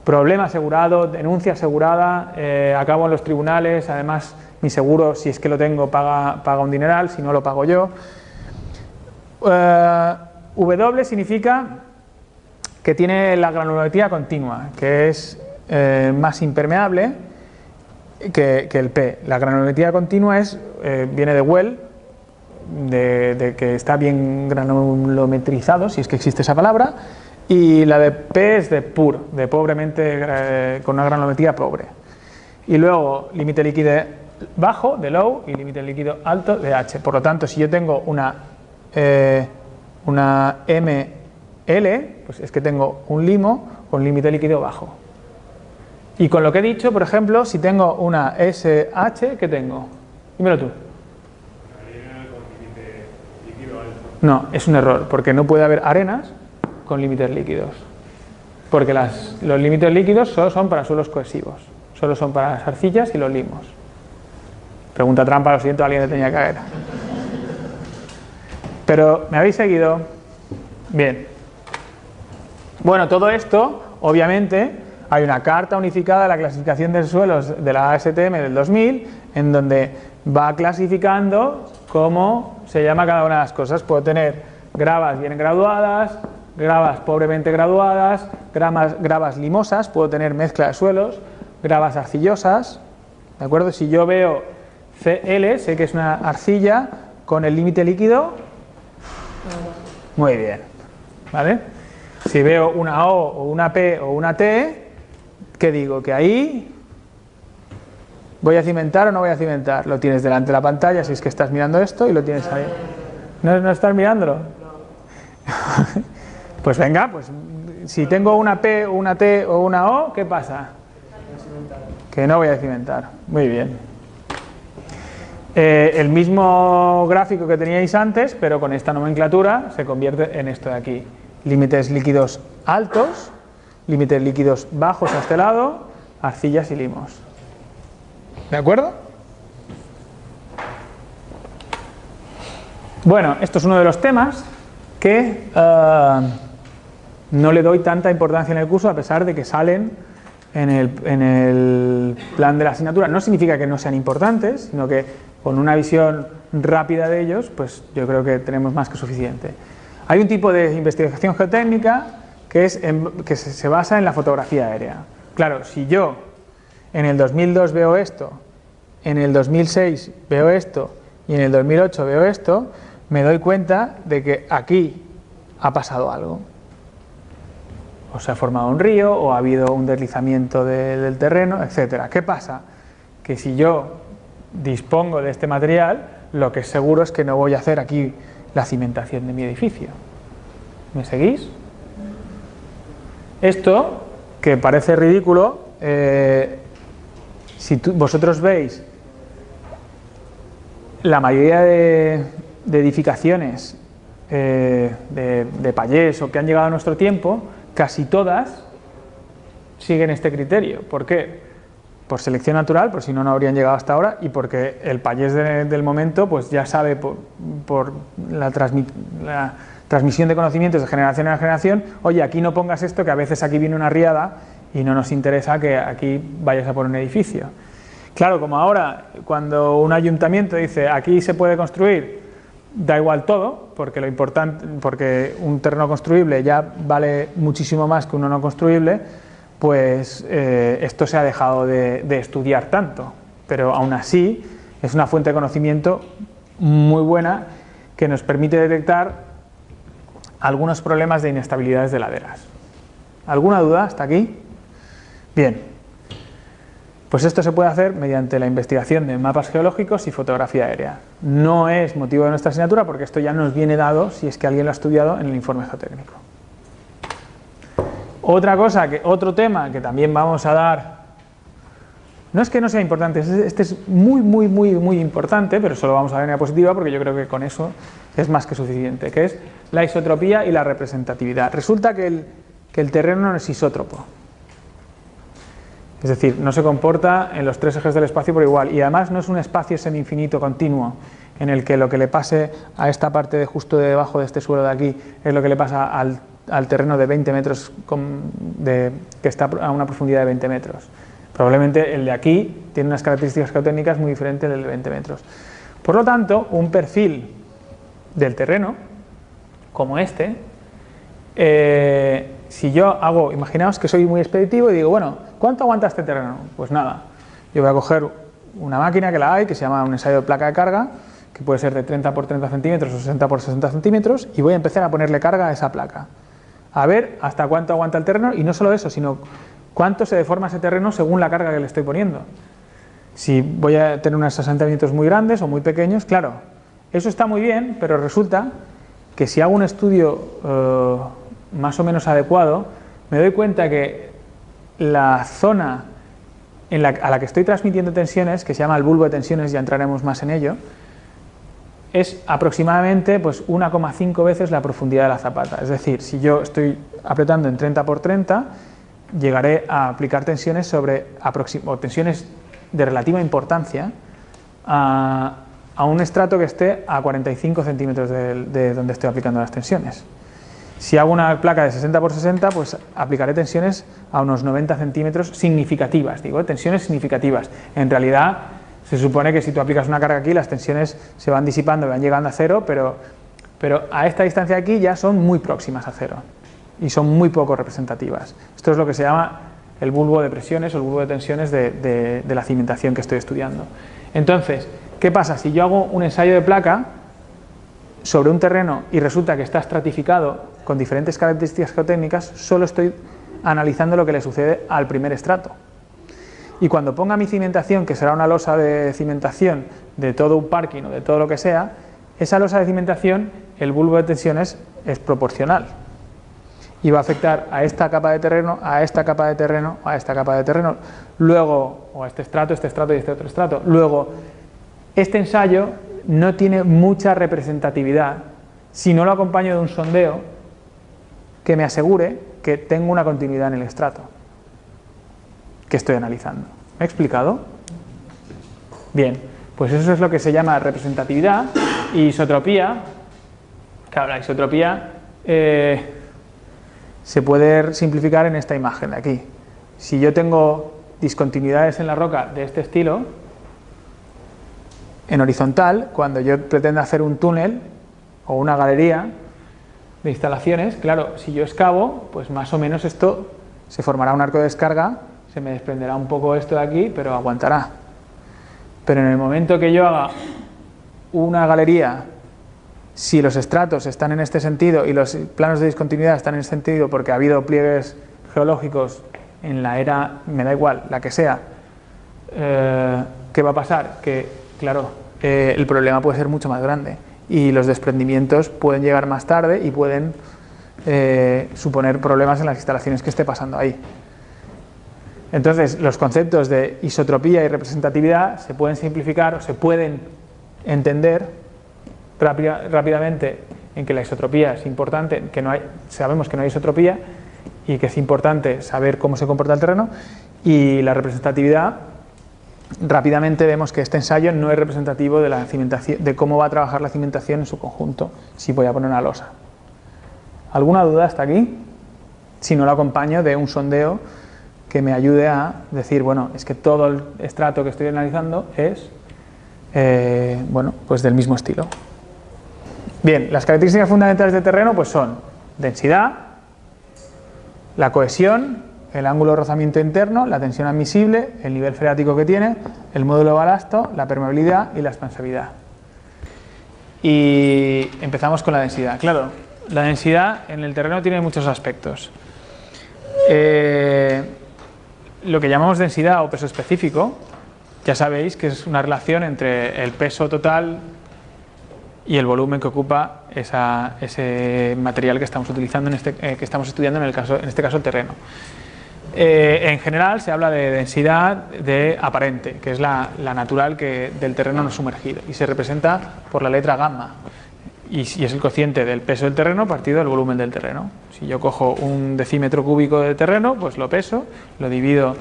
problema asegurado, denuncia asegurada, acabo en los tribunales, además mi seguro, si es que lo tengo, paga un dineral, si no lo pago yo. W significa que tiene la granularimetría continua, que es más impermeable que el P. La granulometría continua viene de Well, de que está bien granulometrizado, si es que existe esa palabra, y la de P es de Pure, de pobremente, con una granulometría pobre. Y luego límite líquido bajo, de Low, y límite líquido alto, de H. Por lo tanto, si yo tengo una ML, pues es que tengo un limo con límite líquido bajo. Y con lo que he dicho, por ejemplo, si tengo una SH, ¿qué tengo? Dímelo tú.
Arena con límite líquido alto.
No, es un error, porque no puede haber arenas con límites líquidos. Porque los límites líquidos solo son para suelos cohesivos. Solo son para las arcillas y los limos. Pregunta trampa, lo siento, alguien le tenía que caer. Pero, ¿me habéis seguido? Bien. Bueno, todo esto, obviamente, hay una carta unificada de la clasificación de suelos de la ASTM del 2000, en donde va clasificando cómo se llama cada una de las cosas. Puedo tener gravas bien graduadas, gravas pobremente graduadas, gravas limosas, puedo tener mezcla de suelos, gravas arcillosas, ¿de acuerdo? Si yo veo CL, sé que es una arcilla con el límite líquido, muy bien, ¿vale? Si veo una O o una P o una T, ¿qué digo? Que ahí ¿voy a cimentar o no voy a cimentar? Lo tienes delante de la pantalla, si es que estás mirando esto y lo tienes ahí. ¿No estás mirándolo? Pues venga, pues si tengo una P, una T o una O, ¿qué pasa? Que no voy a cimentar. Muy bien. El mismo gráfico que teníais antes, pero con esta nomenclatura, se convierte en esto de aquí. Límites líquidos altos, límites líquidos bajos a este lado, arcillas y limos. ¿De acuerdo? Bueno, esto es uno de los temas que no le doy tanta importancia en el curso, a pesar de que salen en el plan de la asignatura. No significa que no sean importantes, sino que con una visión rápida de ellos, pues yo creo que tenemos más que suficiente. Hay un tipo de investigación geotécnica que se basa en la fotografía aérea. Claro, si yo en el 2002 veo esto, en el 2006 veo esto y en el 2008 veo esto, me doy cuenta de que aquí ha pasado algo. O se ha formado un río, o ha habido un deslizamiento del terreno, etc. ¿Qué pasa? Que si yo dispongo de este material, lo que es seguro es que no voy a hacer aquí la cimentación de mi edificio. ¿Me seguís? Esto, que parece ridículo, si vosotros veis la mayoría de edificaciones de payés o que han llegado a nuestro tiempo, casi todas siguen este criterio. ¿Por qué? Por selección natural, por si no, no habrían llegado hasta ahora, y porque el payés del momento pues ya sabe por la transmisión de conocimientos de generación en generación, oye, aquí no pongas esto, que a veces aquí viene una riada y no nos interesa que aquí vayas a poner un edificio. Claro, como ahora, cuando un ayuntamiento dice aquí se puede construir, da igual todo, porque lo importante, porque un terreno construible ya vale muchísimo más que uno no construible, pues esto se ha dejado de estudiar tanto, pero aún así es una fuente de conocimiento muy buena que nos permite detectar algunos problemas de inestabilidades de laderas. ¿Alguna duda hasta aquí? Bien. Pues esto se puede hacer mediante la investigación de mapas geológicos y fotografía aérea. No es motivo de nuestra asignatura porque esto ya nos viene dado si es que alguien lo ha estudiado en el informe geotécnico. Otro tema que también vamos a dar, no es que no sea importante, este es muy importante, pero solo vamos a ver en diapositiva porque yo creo que con eso es más que suficiente, que es la isotropía y la representatividad. Resulta que el terreno no es isótropo. Es decir, no se comporta en los tres ejes del espacio por igual, y además no es un espacio semi-infinito continuo en el que lo que le pase a esta parte de justo debajo de este suelo de aquí es lo que le pasa al terreno de 20 metros que está a una profundidad de 20 metros. Probablemente el de aquí tiene unas características geotécnicas muy diferentes del de 20 metros. Por lo tanto, un perfil del terreno como este Si yo hago, imaginaos que soy muy expeditivo y digo, bueno, ¿cuánto aguanta este terreno? Pues nada, yo voy a coger una máquina que la hay, que se llama un ensayo de placa de carga, que puede ser de 30 por 30 centímetros o 60 por 60 centímetros, y voy a empezar a ponerle carga a esa placa. A ver hasta cuánto aguanta el terreno, y no solo eso, sino cuánto se deforma ese terreno según la carga que le estoy poniendo. Si voy a tener unos asentamientos muy grandes o muy pequeños, claro, eso está muy bien, pero resulta que si hago un estudio más o menos adecuado, me doy cuenta que la zona a la que estoy transmitiendo tensiones, que se llama el bulbo de tensiones, ya entraremos más en ello, es aproximadamente pues, 1,5 veces la profundidad de la zapata. Es decir, si yo estoy apretando en 30 por 30, llegaré a aplicar tensiones o tensiones de relativa importancia a un estrato que esté a 45 centímetros de donde estoy aplicando las tensiones. Si hago una placa de 60 por 60, pues aplicaré tensiones a unos 90 centímetros significativas, tensiones significativas. En realidad, se supone que si tú aplicas una carga aquí, las tensiones se van disipando, van llegando a cero, pero a esta distancia aquí ya son muy próximas a cero y son muy poco representativas. Esto es lo que se llama el bulbo de presiones o el bulbo de tensiones de la cimentación que estoy estudiando. Entonces, ¿qué pasa? Si yo hago un ensayo de placa sobre un terreno y resulta que está estratificado con diferentes características geotécnicas, solo estoy analizando lo que le sucede al primer estrato. Y cuando ponga mi cimentación, que será una losa de cimentación de todo un parking o de todo lo que sea, esa losa de cimentación, el bulbo de tensiones es proporcional. Y va a afectar a esta capa de terreno, a esta capa de terreno, a esta capa de terreno, luego, o a este estrato y este otro estrato. Luego, este ensayo no tiene mucha representatividad si no lo acompaño de un sondeo que me asegure que tengo una continuidad en el estrato que estoy analizando. ¿Me he explicado? Bien, pues eso es lo que se llama representatividad y isotropía. Claro, la isotropía se puede simplificar en esta imagen de aquí. Si yo tengo discontinuidades en la roca de este estilo, en horizontal, cuando yo pretenda hacer un túnel o una galería de instalaciones, claro, si yo excavo, pues más o menos esto se formará un arco de descarga, se me desprenderá un poco esto de aquí, pero aguantará. Pero en el momento que yo haga una galería, si los estratos están en este sentido y los planos de discontinuidad están en este sentido porque ha habido pliegues geológicos en la era, me da igual, la que sea, ¿qué va a pasar? Que, claro, el problema puede ser mucho más grande y los desprendimientos pueden llegar más tarde y pueden suponer problemas en las instalaciones que esté pasando ahí. Entonces, los conceptos de isotropía y representatividad se pueden simplificar o se pueden entender rápidamente en que la isotropía es importante, sabemos que no hay isotropía y que es importante saber cómo se comporta el terreno, y la representatividad, rápidamente vemos que este ensayo no es representativo de la cimentación, de cómo va a trabajar la cimentación en su conjunto si voy a poner una losa. ¿Alguna duda hasta aquí? Si no lo acompaño de un sondeo que me ayude a decir, bueno, es que todo el estrato que estoy analizando es bueno, pues del mismo estilo. Bien, las características fundamentales del terreno pues son densidad, la cohesión, el ángulo de rozamiento interno, la tensión admisible, el nivel freático que tiene, el módulo de balasto, la permeabilidad y la expansividad. Y empezamos con la densidad. Claro, la densidad en el terreno tiene muchos aspectos. Lo que llamamos densidad o peso específico, ya sabéis que es una relación entre el peso total y el volumen que ocupa ese material que estamos utilizando, que estamos estudiando en este caso el terreno. En general se habla de densidad aparente, que es la natural del terreno no sumergido, y se representa por la letra gamma, y es el cociente del peso del terreno partido del volumen del terreno. Si yo cojo un decímetro cúbico de terreno, pues lo peso, lo divido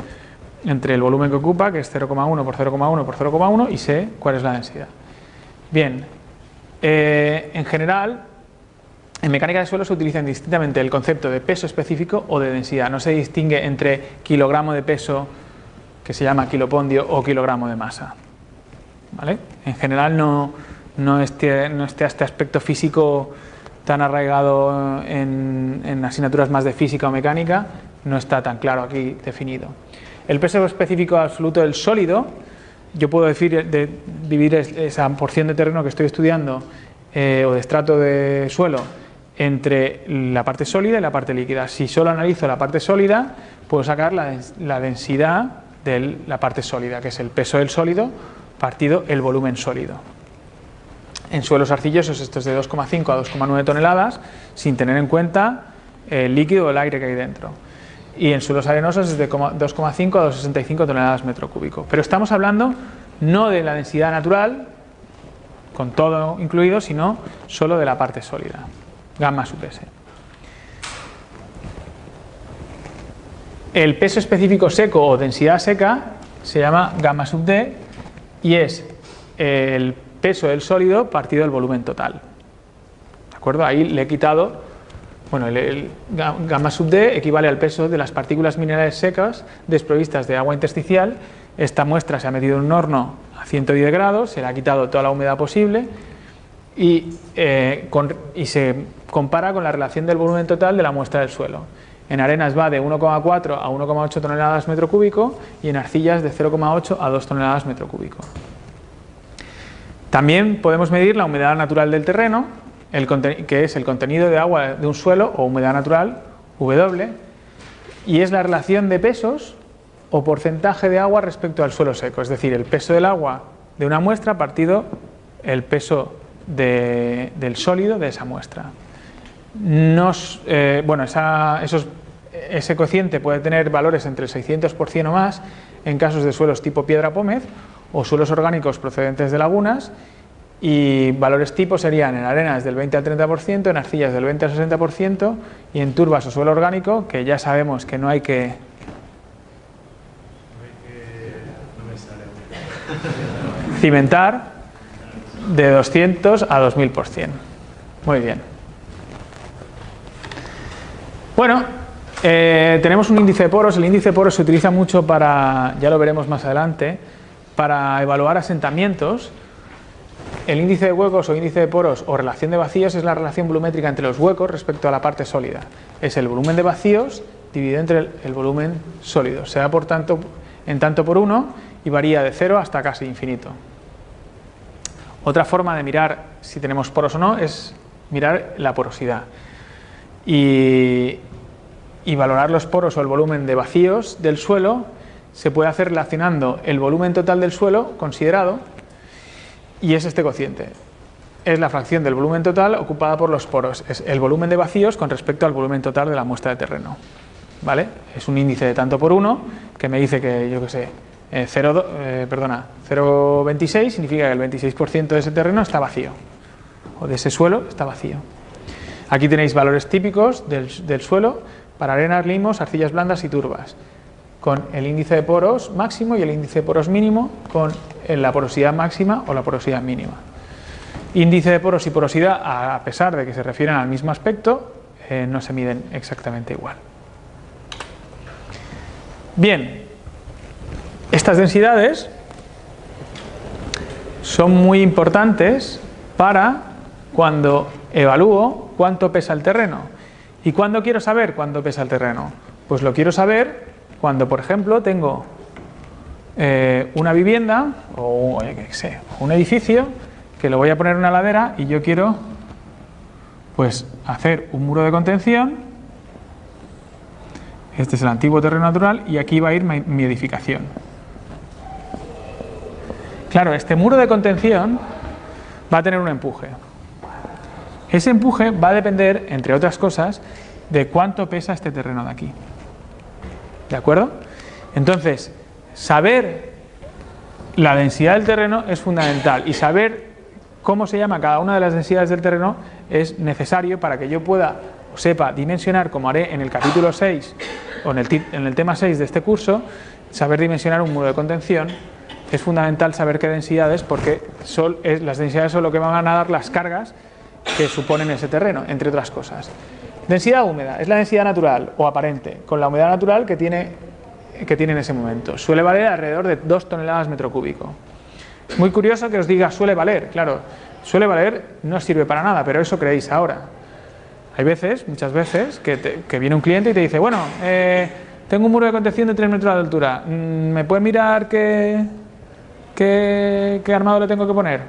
entre el volumen que ocupa, que es 0,1 por 0,1 por 0,1, y sé cuál es la densidad. Bien, en general, en mecánica de suelo se utiliza indistintamente el concepto de peso específico o de densidad. No se distingue entre kilogramo de peso, que se llama kilopondio, o kilogramo de masa. ¿Vale? En general no esté este aspecto físico tan arraigado en en asignaturas más de física o mecánica no está tan claro aquí definido. El peso específico absoluto del sólido, yo puedo dividir esa porción de terreno que estoy estudiando o de estrato de suelo entre la parte sólida y la parte líquida. Si solo analizo la parte sólida, puedo sacar la densidad de la parte sólida, que es el peso del sólido partido el volumen sólido. En suelos arcillosos esto es de 2,5 a 2,9 toneladas, sin tener en cuenta el líquido o el aire que hay dentro. Y en suelos arenosos es de 2,5 a 2,65 toneladas metro cúbico. Pero estamos hablando no de la densidad natural, con todo incluido, sino solo de la parte sólida, gamma sub S. El peso específico seco o densidad seca se llama gamma sub D y es el peso del sólido partido del volumen total. ¿De acuerdo? Ahí le he quitado, bueno, el gamma sub D equivale al peso de las partículas minerales secas desprovistas de agua intersticial. Esta muestra se ha metido en un horno a 110 grados, se le ha quitado toda la humedad posible y se compara con la relación del volumen total de la muestra del suelo. En arenas va de 1,4 a 1,8 toneladas metro cúbico y en arcillas de 0,8 a 2 toneladas metro cúbico. También podemos medir la humedad natural del terreno, que es el contenido de agua de un suelo o humedad natural, W, y es la relación de pesos o porcentaje de agua respecto al suelo seco, es decir, el peso del agua de una muestra partido el peso del sólido de esa muestra. Ese cociente puede tener valores entre el 600% o más en casos de suelos tipo piedra pómez o suelos orgánicos procedentes de lagunas, y valores tipo serían en arenas del 20 al 30%, en arcillas del 20 al 60% y en turbas o suelo orgánico, que ya sabemos que no hay que cimentar, de 200 a 2000%. Muy bien. Bueno, tenemos un índice de poros. El índice de poros se utiliza mucho para, ya lo veremos más adelante, para evaluar asentamientos. El índice de huecos o índice de poros o relación de vacíos es la relación volumétrica entre los huecos respecto a la parte sólida. Es el volumen de vacíos dividido entre el volumen sólido. Se da por tanto en tanto por 1 y varía de 0 hasta casi infinito. Otra forma de mirar si tenemos poros o no es mirar la porosidad y valorar los poros o el volumen de vacíos del suelo se puede hacer relacionando el volumen total del suelo considerado, y es este cociente. Es la fracción del volumen total ocupada por los poros. Es el volumen de vacíos con respecto al volumen total de la muestra de terreno. ¿Vale? Es un índice de tanto por 1 que me dice que, yo qué sé, 0,26 significa que el 26% de ese terreno está vacío, o de ese suelo está vacío. Aquí tenéis valores típicos del suelo para arenas, limos, arcillas blandas y turbas, con el índice de poros máximo y el índice de poros mínimo, con la porosidad máxima o la porosidad mínima. Índice de poros y porosidad, a pesar de que se refieren al mismo aspecto, no se miden exactamente igual. Bien, estas densidades son muy importantes para cuando evalúo cuánto pesa el terreno. ¿Y cuándo quiero saber cuánto pesa el terreno? Pues lo quiero saber cuando, por ejemplo, tengo una vivienda o un edificio que lo voy a poner en una ladera y yo quiero pues hacer un muro de contención. Este es el antiguo terreno natural y aquí va a ir mi edificación. Claro, este muro de contención va a tener un empuje. Ese empuje va a depender, entre otras cosas, de cuánto pesa este terreno de aquí. ¿De acuerdo? Entonces, saber la densidad del terreno es fundamental y saber cómo se llama cada una de las densidades del terreno es necesario para que yo pueda o sepa dimensionar, como haré en el capítulo 6 o en el tema 6 de este curso, saber dimensionar un muro de contención. Es fundamental saber qué densidades, porque las densidades son lo que van a dar las cargas que suponen ese terreno, entre otras cosas. Densidad húmeda es la densidad natural o aparente, con la humedad natural que tiene en ese momento. Suele valer alrededor de 2 toneladas metro cúbico. Es muy curioso que os diga suele valer. Claro, suele valer no sirve para nada, pero eso creéis ahora. Hay veces, muchas veces, que viene un cliente y te dice, bueno, tengo un muro de contención de 3 metros de altura, ¿me puedes mirar qué armado le tengo que poner?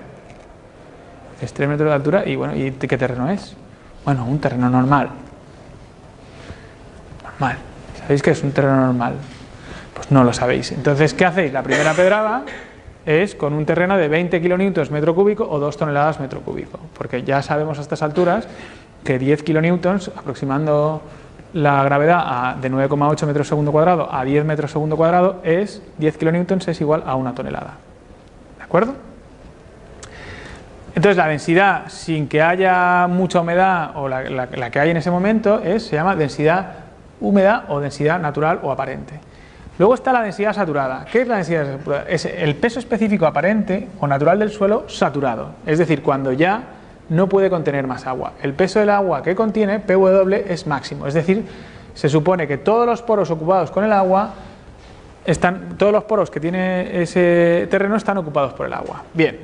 Es 3 metros de altura y bueno, ¿y qué terreno es? Bueno, un terreno normal. Normal. ¿Sabéis qué es un terreno normal? Pues no lo sabéis. Entonces, ¿qué hacéis? La primera pedrada es con un terreno de 20 kilonewtons metro cúbico o 2 toneladas metro cúbico, porque ya sabemos a estas alturas que 10 kilonewtons, aproximando la gravedad de 9,8 metros segundo cuadrado a 10 metros segundo cuadrado, 10 kilonewtons es igual a 1 tonelada. ¿De acuerdo? Entonces la densidad sin que haya mucha humedad o la que hay en ese momento se llama densidad húmeda o densidad natural o aparente. Luego está la densidad saturada. ¿Qué es la densidad saturada? Es el peso específico aparente o natural del suelo saturado, es decir, cuando ya no puede contener más agua. El peso del agua que contiene, PW, es máximo, es decir, se supone que todos los poros ocupados con el agua, todos los poros que tiene ese terreno están ocupados por el agua. Bien,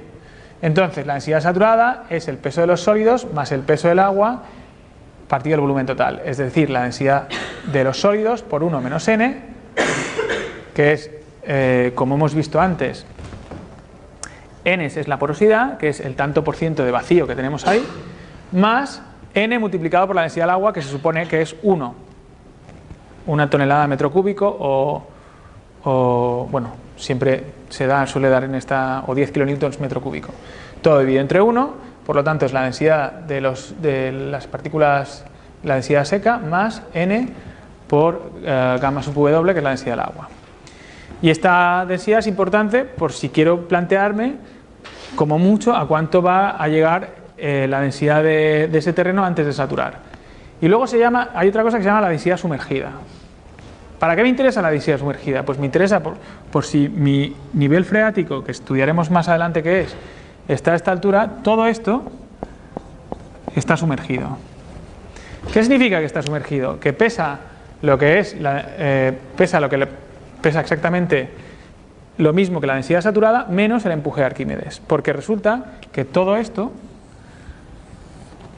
entonces la densidad saturada es el peso de los sólidos más el peso del agua partido del volumen total, es decir, la densidad de los sólidos por 1 menos n, que es, como hemos visto antes, n es la porosidad, que es el tanto por ciento de vacío que tenemos ahí, más n multiplicado por la densidad del agua, que se supone que es 1 tonelada metro cúbico o bueno, siempre suele dar en esta, o 10 kilonewtons metro cúbico. Todo dividido entre 1, por lo tanto es la densidad de las partículas, la densidad seca, más n por gamma sub w, que es la densidad del agua. Y esta densidad es importante por si quiero plantearme, como mucho, a cuánto va a llegar la densidad de ese terreno antes de saturar. Y luego hay otra cosa que se llama la densidad sumergida. ¿Para qué me interesa la densidad sumergida? Pues me interesa por si mi nivel freático, que estudiaremos más adelante qué es, está a esta altura, todo esto está sumergido. ¿Qué significa que está sumergido? Que pesa lo que es, pesa exactamente lo mismo que la densidad saturada menos el empuje de Arquímedes, porque resulta que todo esto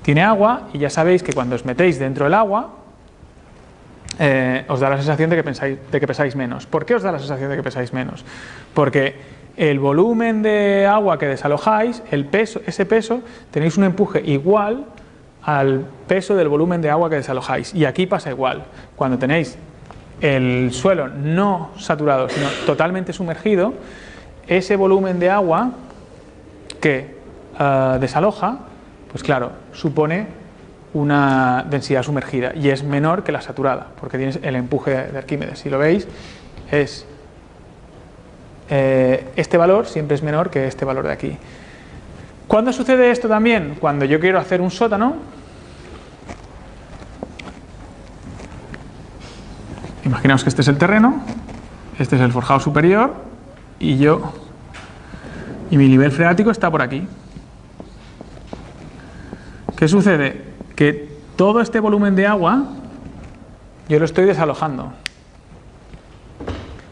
tiene agua y ya sabéis que cuando os metéis dentro del agua os da la sensación de que pesáis menos. ¿Por qué os da la sensación de que pesáis menos? Porque el volumen de agua que desalojáis, ese peso, tenéis un empuje igual al peso del volumen de agua que desalojáis, y aquí pasa igual. Cuando tenéis el suelo no saturado, sino totalmente sumergido, ese volumen de agua que desaloja, pues claro, supone una densidad sumergida y es menor que la saturada, porque tienes el empuje de Arquímedes. Si lo veis, este valor siempre es menor que este valor de aquí. ¿Cuándo sucede esto también? Cuando yo quiero hacer un sótano. Imaginaos que este es el terreno, este es el forjado superior y mi nivel freático está por aquí. ¿Qué sucede? Que todo este volumen de agua yo lo estoy desalojando.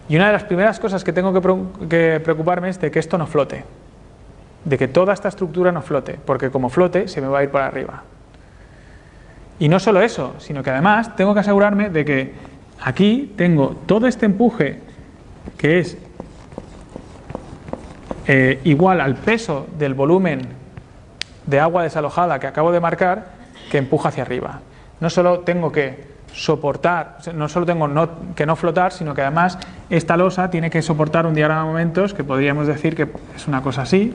Y una de las primeras cosas que tengo que preocuparme es de que esto no flote, de que toda esta estructura no flote, porque como flote se me va a ir para arriba. Y no solo eso, sino que además tengo que asegurarme de que aquí tengo todo este empuje que es igual al peso del volumen de agua desalojada que acabo de marcar, que empuja hacia arriba. No solo tengo que soportar, no solo tengo que no flotar, sino que además esta losa tiene que soportar un diagrama de momentos que podríamos decir que es una cosa así,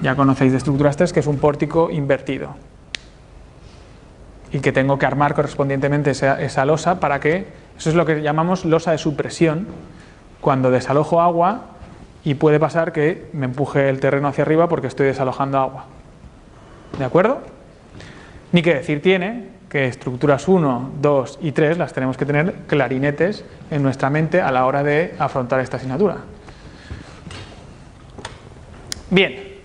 ya conocéis de estructuras 3, que es un pórtico invertido, y que tengo que armar correspondientemente esa losa para que, eso es lo que llamamos losa de supresión, cuando desalojo agua y puede pasar que me empuje el terreno hacia arriba porque estoy desalojando agua. ¿De acuerdo? Ni que decir tiene que estructuras 1, 2 y 3 las tenemos que tener clarinetes en nuestra mente a la hora de afrontar esta asignatura. Bien,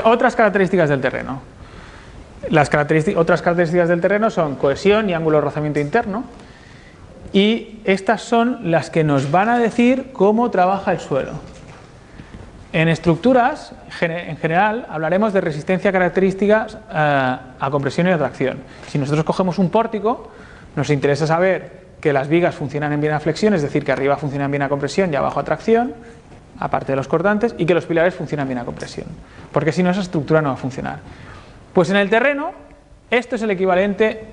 otras características del terreno. Otras características del terreno son cohesión y ángulo de rozamiento interno, y estas son las que nos van a decir cómo trabaja el suelo. En estructuras, en general, hablaremos de resistencia características a compresión y atracción. Si nosotros cogemos un pórtico, nos interesa saber que las vigas funcionan bien a flexión, es decir, que arriba funcionan bien a compresión y abajo a tracción, aparte de los cortantes, y que los pilares funcionan bien a compresión, porque si no esa estructura no va a funcionar. Pues en el terreno, esto es el equivalente,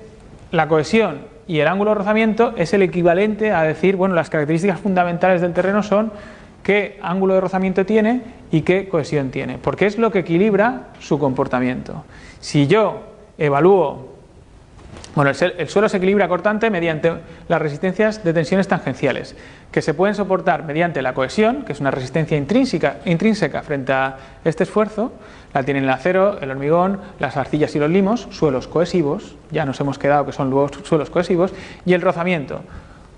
la cohesión y el ángulo de rozamiento es el equivalente a decir, bueno, las características fundamentales del terreno son qué ángulo de rozamiento tiene y qué cohesión tiene, porque es lo que equilibra su comportamiento. Si yo evalúo, bueno, el suelo se equilibra cortante mediante las resistencias de tensiones tangenciales, que se pueden soportar mediante la cohesión, que es una resistencia intrínseca frente a este esfuerzo, la tienen el acero, el hormigón, las arcillas y los limos, suelos cohesivos, ya nos hemos quedado que son luego suelos cohesivos, y el rozamiento,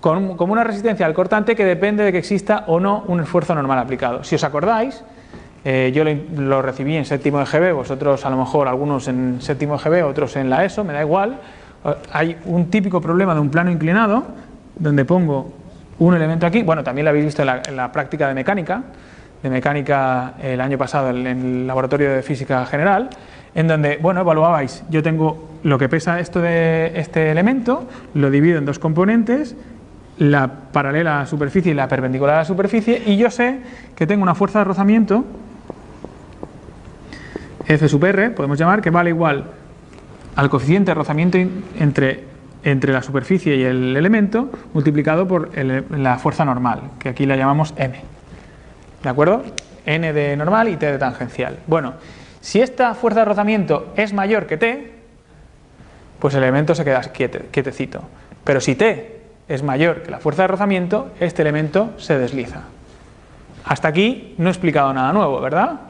como una resistencia al cortante que depende de que exista o no un esfuerzo normal aplicado. Si os acordáis, yo lo recibí en séptimo de GB, vosotros a lo mejor algunos en séptimo de GB, otros en la ESO, me da igual. Hay un típico problema de un plano inclinado, donde pongo un elemento aquí, bueno, también lo habéis visto en la práctica de mecánica el año pasado en el laboratorio de física general, en donde, bueno, evaluabais, yo tengo lo que pesa esto de este elemento, lo divido en dos componentes, la paralela a la superficie y la perpendicular a la superficie, y yo sé que tengo una fuerza de rozamiento, F sub R, podemos llamar, que vale igual al coeficiente de rozamiento entre la superficie y el elemento, multiplicado por la fuerza normal, que aquí la llamamos M. ¿De acuerdo? N de normal y T de tangencial. Bueno, si esta fuerza de rozamiento es mayor que T, pues el elemento se queda quietecito. Pero si T es mayor que la fuerza de rozamiento, este elemento se desliza. Hasta aquí no he explicado nada nuevo, ¿verdad?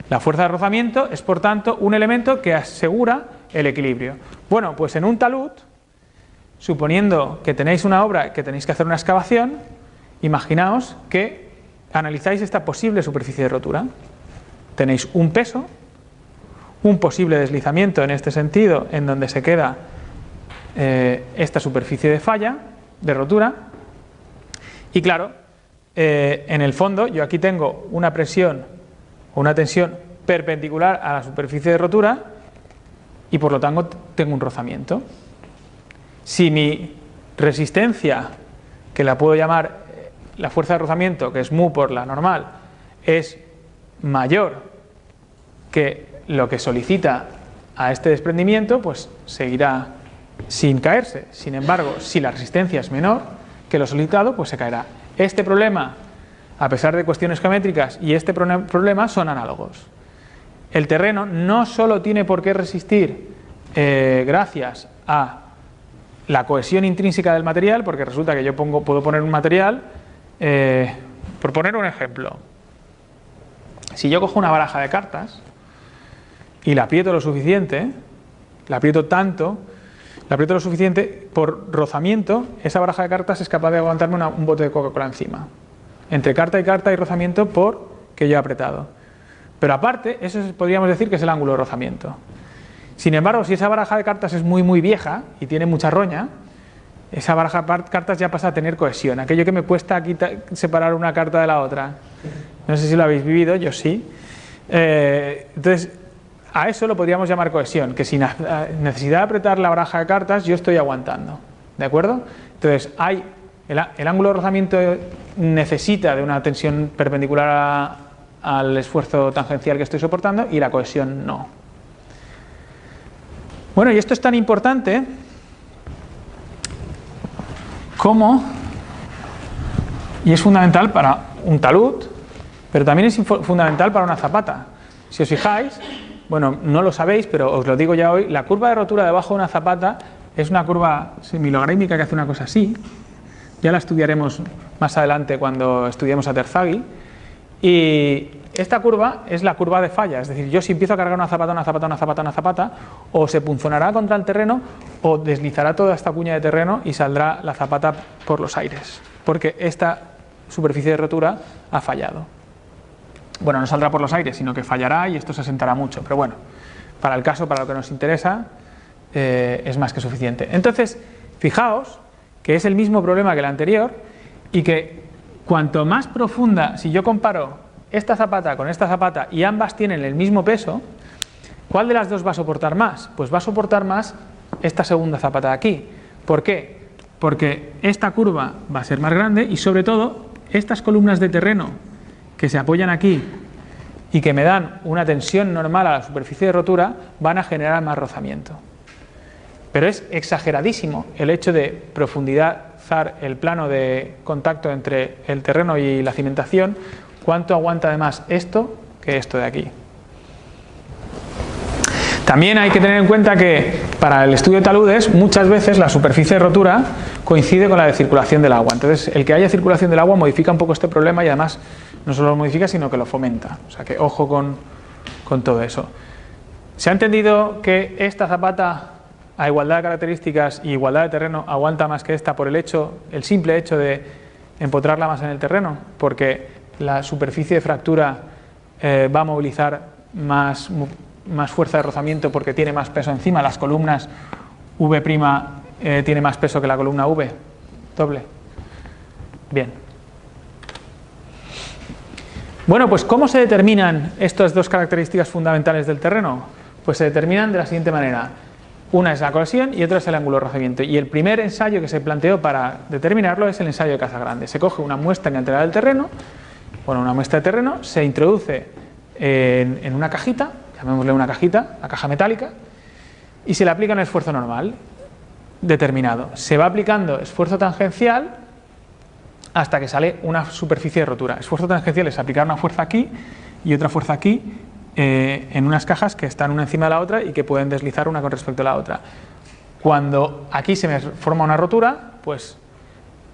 La fuerza de rozamiento es, por tanto, un elemento que asegura el equilibrio. Bueno, pues en un talud, suponiendo que tenéis una obra que tenéis que hacer una excavación, imaginaos que analizáis esta posible superficie de rotura. Tenéis un peso, un posible deslizamiento en este sentido, en donde se queda esta superficie de falla, de rotura, y claro, en el fondo yo aquí tengo una presión o una tensión perpendicular a la superficie de rotura y por lo tanto tengo un rozamiento. Si mi resistencia, que la puedo llamar la fuerza de rozamiento, que es mu por la normal, es mayor que lo que solicita a este desprendimiento, pues seguirá sin caerse. Sin embargo, si la resistencia es menor que lo solicitado, pues se caerá. Este problema, a pesar de cuestiones geométricas, y este problema son análogos. El terreno no solo tiene por qué resistir gracias a la cohesión intrínseca del material, porque resulta que yo puedo poner un material, por poner un ejemplo, si yo cojo una baraja de cartas y la aprieto lo suficiente, la aprieto lo suficiente, por rozamiento, esa baraja de cartas es capaz de aguantarme un bote de Coca-Cola encima. Entre carta y carta hay rozamiento porque yo he apretado. Pero aparte, eso podríamos decir que es el ángulo de rozamiento. Sin embargo, si esa baraja de cartas es muy vieja y tiene mucha roña, esa baraja de cartas ya pasa a tener cohesión. Aquello que me cuesta separar una carta de la otra. No sé si lo habéis vivido, yo sí. Entonces, a eso lo podríamos llamar cohesión, que sin necesidad de apretar la baraja de cartas yo estoy aguantando. ¿De acuerdo? Entonces, el ángulo de rozamiento necesita de una tensión perpendicular al esfuerzo tangencial que estoy soportando y la cohesión no. Bueno, y esto es tan importante como, y es fundamental para un talud, pero también es fundamental para una zapata. Si os fijáis, bueno, no lo sabéis, pero os lo digo ya hoy, la curva de rotura debajo de una zapata es una curva semilogármica que hace una cosa así. Ya la estudiaremos más adelante cuando estudiemos a Terzaghi. Y esta curva es la curva de falla, es decir, yo si empiezo a cargar una zapata, o se punzonará contra el terreno o deslizará toda esta cuña de terreno y saldrá la zapata por los aires, porque esta superficie de rotura ha fallado. Bueno, no saldrá por los aires, sino que fallará y esto se asentará mucho, pero bueno, para el caso, para lo que nos interesa, es más que suficiente. Entonces, fijaos que es el mismo problema que el anterior y que cuanto más profunda, si yo comparo esta zapata con esta zapata y ambas tienen el mismo peso, ¿cuál de las dos va a soportar más? Pues va a soportar más esta segunda zapata de aquí. ¿Por qué? Porque esta curva va a ser más grande y sobre todo estas columnas de terreno que se apoyan aquí y que me dan una tensión normal a la superficie de rotura van a generar más rozamiento. Pero es exageradísimo el hecho de profundizar el plano de contacto entre el terreno y la cimentación, cuánto aguanta además esto que esto de aquí. También hay que tener en cuenta que para el estudio de taludes muchas veces la superficie de rotura coincide con la de circulación del agua. Entonces el que haya circulación del agua modifica un poco este problema y además no solo lo modifica sino que lo fomenta. O sea que ojo con todo eso. ¿Se ha entendido que esta zapata a igualdad de características y igualdad de terreno aguanta más que esta por el simple hecho de empotrarla más en el terreno? Porque la superficie de fractura va a movilizar más fuerza de rozamiento porque tiene más peso encima. Las columnas V' tiene más peso que la columna V doble. Bien. Bueno, pues ¿cómo se determinan estas dos características fundamentales del terreno? Pues se determinan de la siguiente manera. Una es la cohesión y otra es el ángulo de rozamiento. Y el primer ensayo que se planteó para determinarlo es el ensayo de Casagrande. Se coge una muestra integral del terreno, una muestra de terreno, se introduce en una cajita, llamémosle una cajita, la caja metálica, y se le aplica un esfuerzo normal determinado. Se va aplicando esfuerzo tangencial hasta que sale una superficie de rotura. Esfuerzo tangencial es aplicar una fuerza aquí y otra fuerza aquí en unas cajas que están una encima de la otra y que pueden deslizar una con respecto a la otra. Cuando aquí se me forma una rotura, pues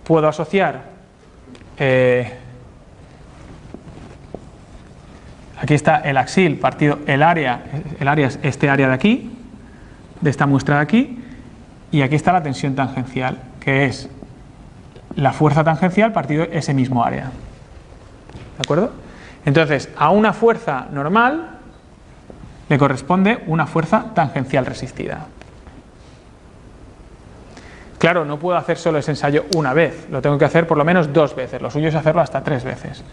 puedo asociar aquí está el axil partido el área es este área de aquí, de esta muestra de aquí, y aquí está la tensión tangencial, que es la fuerza tangencial partido ese mismo área. ¿De acuerdo? Entonces, a una fuerza normal le corresponde una fuerza tangencial resistida. Claro, no puedo hacer solo ese ensayo una vez, lo tengo que hacer por lo menos 2 veces, lo suyo es hacerlo hasta 3 veces.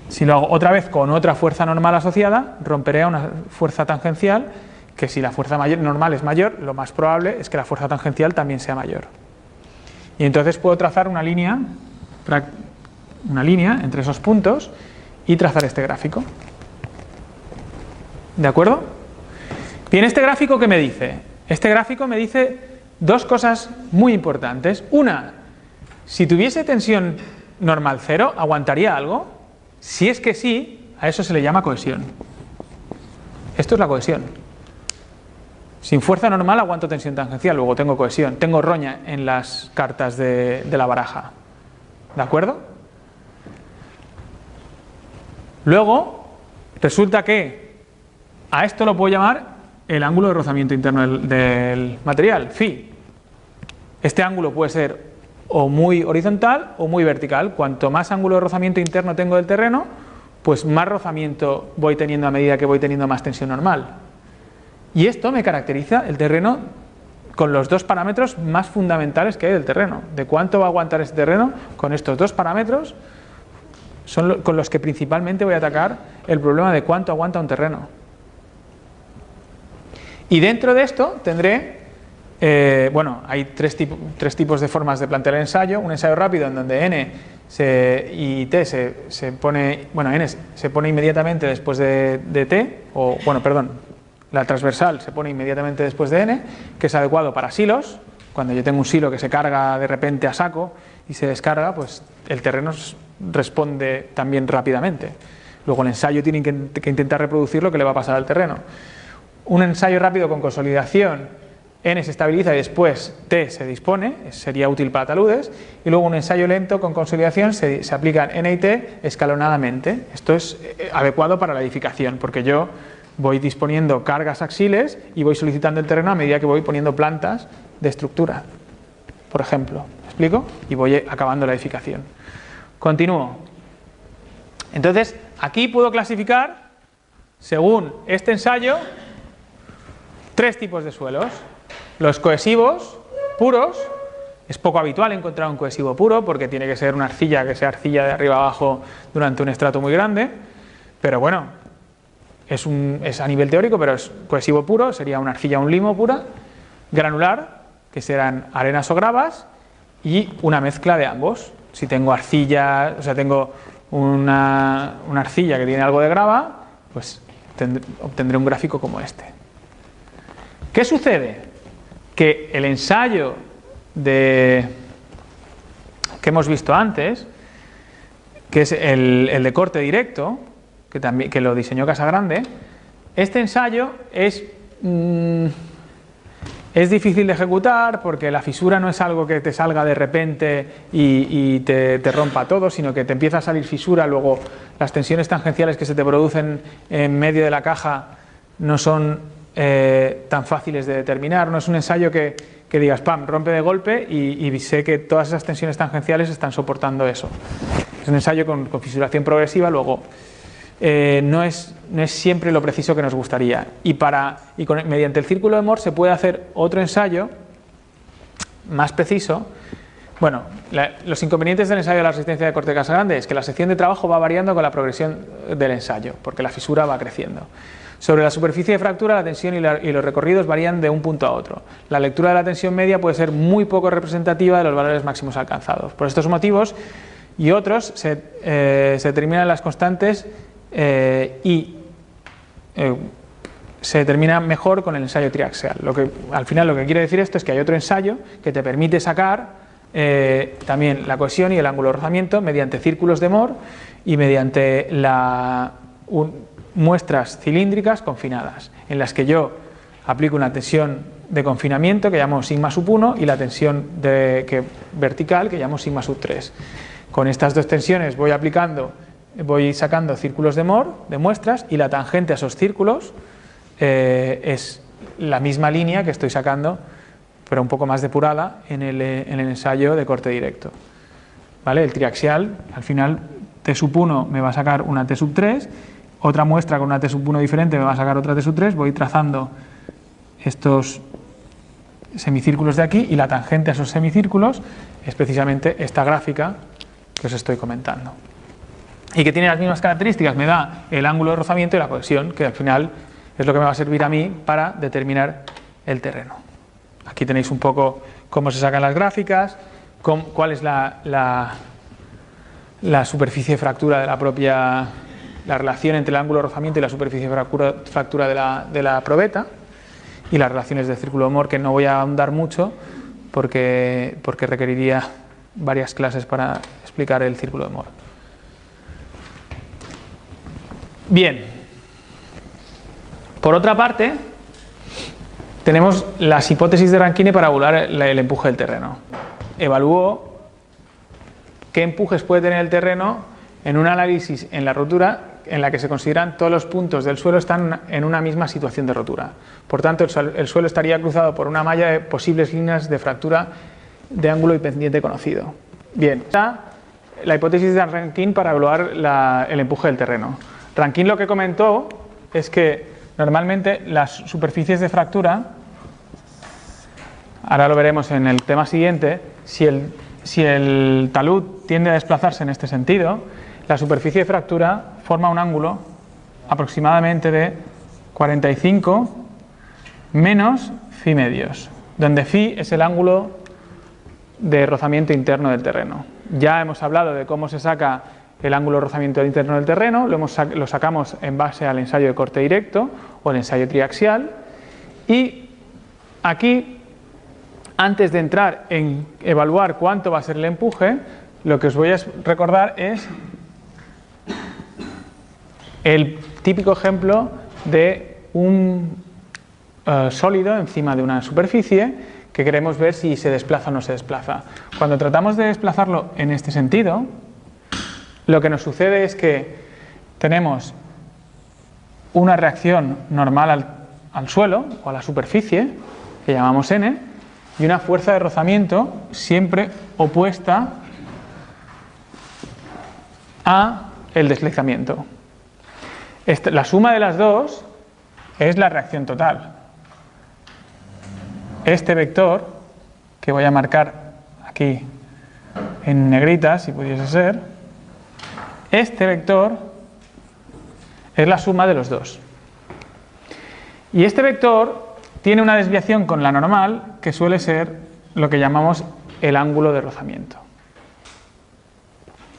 Si lo hago otra vez con otra fuerza normal asociada, romperé a una fuerza tangencial que si la fuerza normal es mayor, lo más probable es que la fuerza tangencial también sea mayor. Y entonces puedo trazar una línea entre esos puntos y trazar este gráfico. ¿De acuerdo? Bien, ¿este gráfico qué me dice? Este gráfico me dice 2 cosas muy importantes. Una, si tuviese tensión normal 0, ¿aguantaría algo? Si es que sí, a eso se le llama cohesión. Esto es la cohesión. Sin fuerza normal aguanto tensión tangencial, luego tengo cohesión, tengo roña en las cartas de la baraja. ¿De acuerdo? Luego, resulta que a esto lo puedo llamar el ángulo de rozamiento interno del material, phi. Este ángulo puede ser o muy horizontal o muy vertical. Cuanto más ángulo de rozamiento interno tengo del terreno, pues más rozamiento voy teniendo a medida que voy teniendo más tensión normal. Y esto me caracteriza el terreno con los 2 parámetros más fundamentales que hay del terreno. De cuánto va a aguantar este terreno, con estos 2 parámetros son con los que principalmente voy a atacar el problema de cuánto aguanta un terreno. Y dentro de esto tendré, hay tres tipos de formas de plantear el ensayo. Un ensayo rápido en donde N y T se pone, N se pone inmediatamente después de T, la transversal se pone inmediatamente después de N, que es adecuado para silos. Cuando yo tengo un silo que se carga de repente a saco y se descarga, pues el terreno responde también rápidamente. Luego el ensayo tiene que intentar reproducir lo que le va a pasar al terreno. Un ensayo rápido con consolidación, N se estabiliza y después T se dispone, sería útil para taludes. Y luego un ensayo lento con consolidación se aplican N y T escalonadamente. Esto es adecuado para la edificación, porque yo voy disponiendo cargas axiles y voy solicitando el terreno a medida que voy poniendo plantas de estructura, por ejemplo. ¿Me explico? Y voy acabando la edificación. Continúo. Entonces, aquí puedo clasificar, según este ensayo, 3 tipos de suelos. Los cohesivos, puros, Es poco habitual encontrar un cohesivo puro porque tiene que ser una arcilla que sea arcilla de arriba abajo durante un estrato muy grande, pero bueno, es a nivel teórico, pero es cohesivo puro, sería una arcilla o un limo pura, granular, que serán arenas o gravas, y una mezcla de ambos. Si tengo arcilla, o sea, tengo una arcilla que tiene algo de grava, pues obtendré un gráfico como este. ¿Qué sucede? Que el ensayo que hemos visto antes, que es el de corte directo, que lo diseñó Casagrande, este ensayo es difícil de ejecutar porque la fisura no es algo que te salga de repente y te rompa todo, sino que te empieza a salir fisura, luego las tensiones tangenciales que se te producen en medio de la caja no son tan fáciles de determinar, no es un ensayo que digas, pam, rompe de golpe y sé que todas esas tensiones tangenciales están soportando eso. Es un ensayo con fisuración progresiva, luego no es siempre lo preciso que nos gustaría. Mediante el círculo de Moore se puede hacer otro ensayo más preciso. Bueno, los inconvenientes del ensayo de la resistencia de corte de Casagrande es que la sección de trabajo va variando con la progresión del ensayo, porque la fisura va creciendo. Sobre la superficie de fractura, la tensión y los recorridos varían de un punto a otro. La lectura de la tensión media puede ser muy poco representativa de los valores máximos alcanzados. Por estos motivos y otros se determinan las constantes y se determina mejor con el ensayo triaxial. Al final lo que quiere decir esto es que hay otro ensayo que te permite sacar también la cohesión y el ángulo de rozamiento mediante círculos de Moore y mediante muestras cilíndricas confinadas, en las que yo aplico una tensión de confinamiento que llamo sigma sub 1 y la tensión vertical que llamo sigma sub 3. Con estas dos tensiones voy sacando círculos de Moore, de muestras, y la tangente a esos círculos es la misma línea que estoy sacando, pero un poco más depurada en el ensayo de corte directo. ¿Vale? El triaxial, al final, T sub 1 me va a sacar una T sub 3, otra muestra con una T sub 1 diferente me va a sacar otra T sub 3, voy trazando estos semicírculos de aquí y la tangente a esos semicírculos es precisamente esta gráfica que os estoy comentando. Y que tiene las mismas características, me da el ángulo de rozamiento y la cohesión, que al final es lo que me va a servir a mí para determinar el terreno. Aquí tenéis un poco cómo se sacan las gráficas, cuál es la superficie de fractura de la relación entre el ángulo de rozamiento y la superficie de fractura de la probeta, y las relaciones del círculo de Moore, que no voy a ahondar mucho porque requeriría varias clases para explicar el círculo de Moore. Bien, por otra parte, tenemos las hipótesis de Rankine para evaluar el empuje del terreno. Evaluó qué empujes puede tener el terreno en un análisis en la rotura en la que se consideran todos los puntos del suelo están en una misma situación de rotura. Por tanto, el suelo estaría cruzado por una malla de posibles líneas de fractura de ángulo y pendiente conocido. Bien, está la hipótesis de Rankine para evaluar el empuje del terreno. Rankine lo que comentó es que normalmente las superficies de fractura, ahora lo veremos en el tema siguiente, si el talud tiende a desplazarse en este sentido, la superficie de fractura forma un ángulo aproximadamente de 45 menos phi medios, donde phi es el ángulo de rozamiento interno del terreno. Ya hemos hablado de cómo se saca el ángulo de rozamiento interno del terreno, lo sacamos en base al ensayo de corte directo o el ensayo triaxial, y aquí, antes de entrar en evaluar cuánto va a ser el empuje, lo que os voy a recordar es el típico ejemplo de un sólido encima de una superficie que queremos ver si se desplaza o no se desplaza. Cuando tratamos de desplazarlo en este sentido, lo que nos sucede es que tenemos una reacción normal al suelo o a la superficie, que llamamos N, y una fuerza de rozamiento siempre opuesta a el deslizamiento. La suma de las dos es la reacción total. Este vector, que voy a marcar aquí en negritas, si pudiese ser, este vector es la suma de los dos. Y este vector tiene una desviación con la normal que suele ser lo que llamamos el ángulo de rozamiento.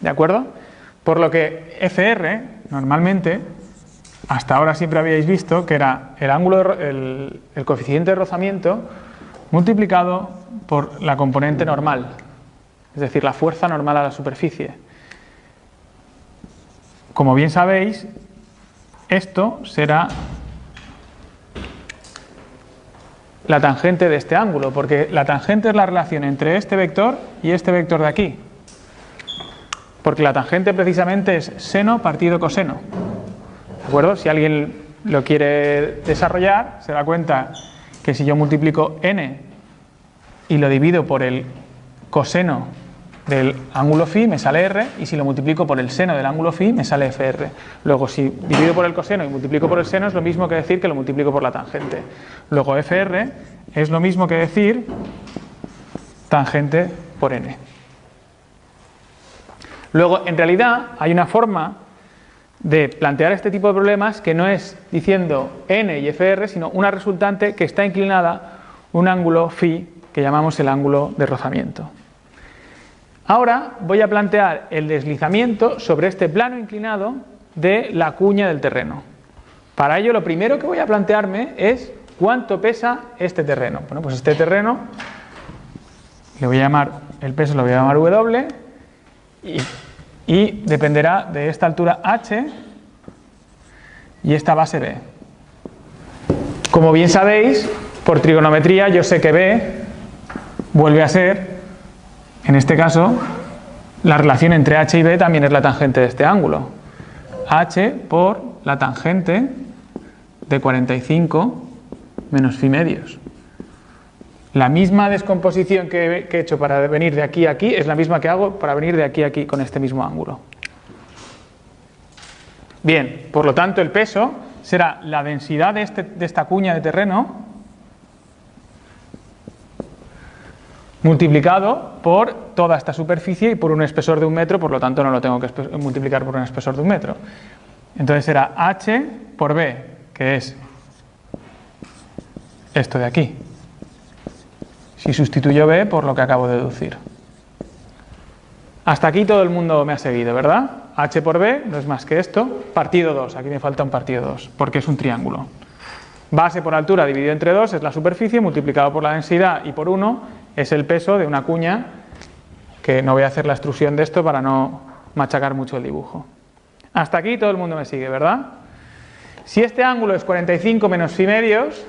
¿De acuerdo? Por lo que FR, normalmente, hasta ahora siempre habíais visto que era el coeficiente de rozamiento multiplicado por la componente normal, es decir, la fuerza normal a la superficie. Como bien sabéis, esto será la tangente de este ángulo, porque la tangente es la relación entre este vector y este vector de aquí. Porque la tangente precisamente es seno partido coseno. ¿De acuerdo? Si alguien lo quiere desarrollar, se da cuenta que si yo multiplico n y lo divido por el coseno del ángulo φ me sale r, y si lo multiplico por el seno del ángulo φ me sale fr. Luego, si divido por el coseno y multiplico por el seno, es lo mismo que decir que lo multiplico por la tangente. Luego fr es lo mismo que decir tangente por n. Luego, en realidad, hay una forma de plantear este tipo de problemas que no es diciendo n y fr, sino una resultante que está inclinada un ángulo φ que llamamos el ángulo de rozamiento. Ahora voy a plantear el deslizamiento sobre este plano inclinado de la cuña del terreno. Para ello, lo primero que voy a plantearme es cuánto pesa este terreno. Bueno, pues este terreno le voy a llamar, el peso lo voy a llamar W, y dependerá de esta altura h y esta base b. Como bien sabéis, por trigonometría yo sé que b vuelve a ser, en este caso, la relación entre h y b también es la tangente de este ángulo. H por la tangente de 45 menos φ medios. La misma descomposición que he hecho para venir de aquí a aquí es la misma que hago para venir de aquí a aquí con este mismo ángulo. Bien, por lo tanto el peso será la densidad de esta cuña de terreno multiplicado por toda esta superficie y por un espesor de 1 metro, por lo tanto no lo tengo que multiplicar por un espesor de 1 metro. Entonces será h por b, que es esto de aquí. Si sustituyo b por lo que acabo de deducir. Hasta aquí todo el mundo me ha seguido, ¿verdad? H por b no es más que esto, partido 2, aquí me falta un partido 2, porque es un triángulo. Base por altura dividido entre 2 es la superficie, multiplicado por la densidad y por 1 es el peso de una cuña, que no voy a hacer la extrusión de esto para no machacar mucho el dibujo. Hasta aquí todo el mundo me sigue, ¿verdad? Si este ángulo es 45 menos φ medios,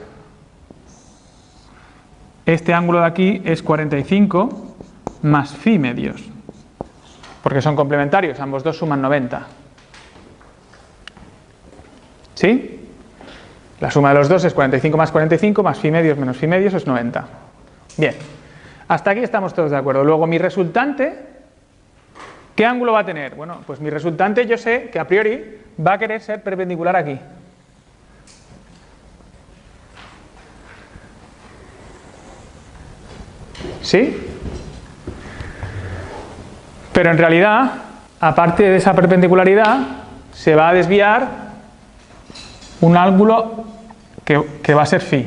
este ángulo de aquí es 45 más φ medios, porque son complementarios, ambos dos suman 90. ¿Sí? La suma de los dos es 45 más φ medios menos φ medios es 90. Bien, hasta aquí estamos todos de acuerdo. Luego, mi resultante, ¿qué ángulo va a tener? Bueno, pues mi resultante yo sé que a priori va a querer ser perpendicular aquí. ¿Sí? Pero en realidad, aparte de esa perpendicularidad, se va a desviar un ángulo que va a ser φ,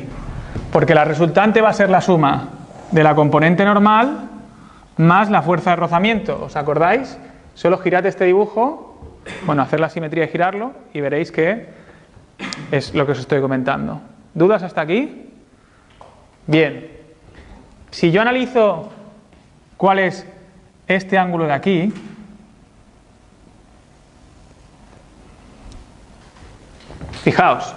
porque la resultante va a ser la suma de la componente normal más la fuerza de rozamiento. ¿Os acordáis? Solo girad este dibujo, bueno, hacer la simetría y girarlo y veréis que es lo que os estoy comentando. ¿Dudas hasta aquí? Bien. Si yo analizo cuál es este ángulo de aquí, fijaos,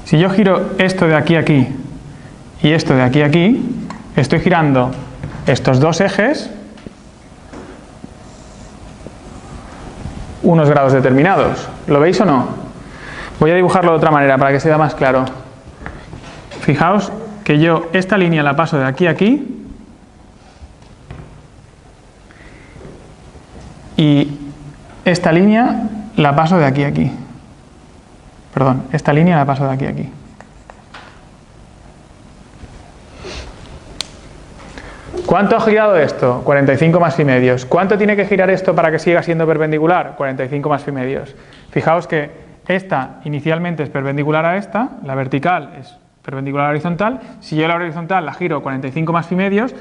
si yo giro esto de aquí a aquí y esto de aquí a aquí, estoy girando estos dos ejes unos grados determinados. ¿Lo veis o no? Voy a dibujarlo de otra manera para que sea más claro. Fijaos que yo esta línea la paso de aquí a aquí y esta línea la paso de aquí a aquí. Perdón, esta línea la paso de aquí a aquí. ¿Cuánto ha girado esto? 45 más phi medios. ¿Cuánto tiene que girar esto para que siga siendo perpendicular? 45 más phi medios. Fijaos que esta inicialmente es perpendicular a esta, la vertical es perpendicular a la horizontal. Si yo la horizontal la giro 45 más phi medios,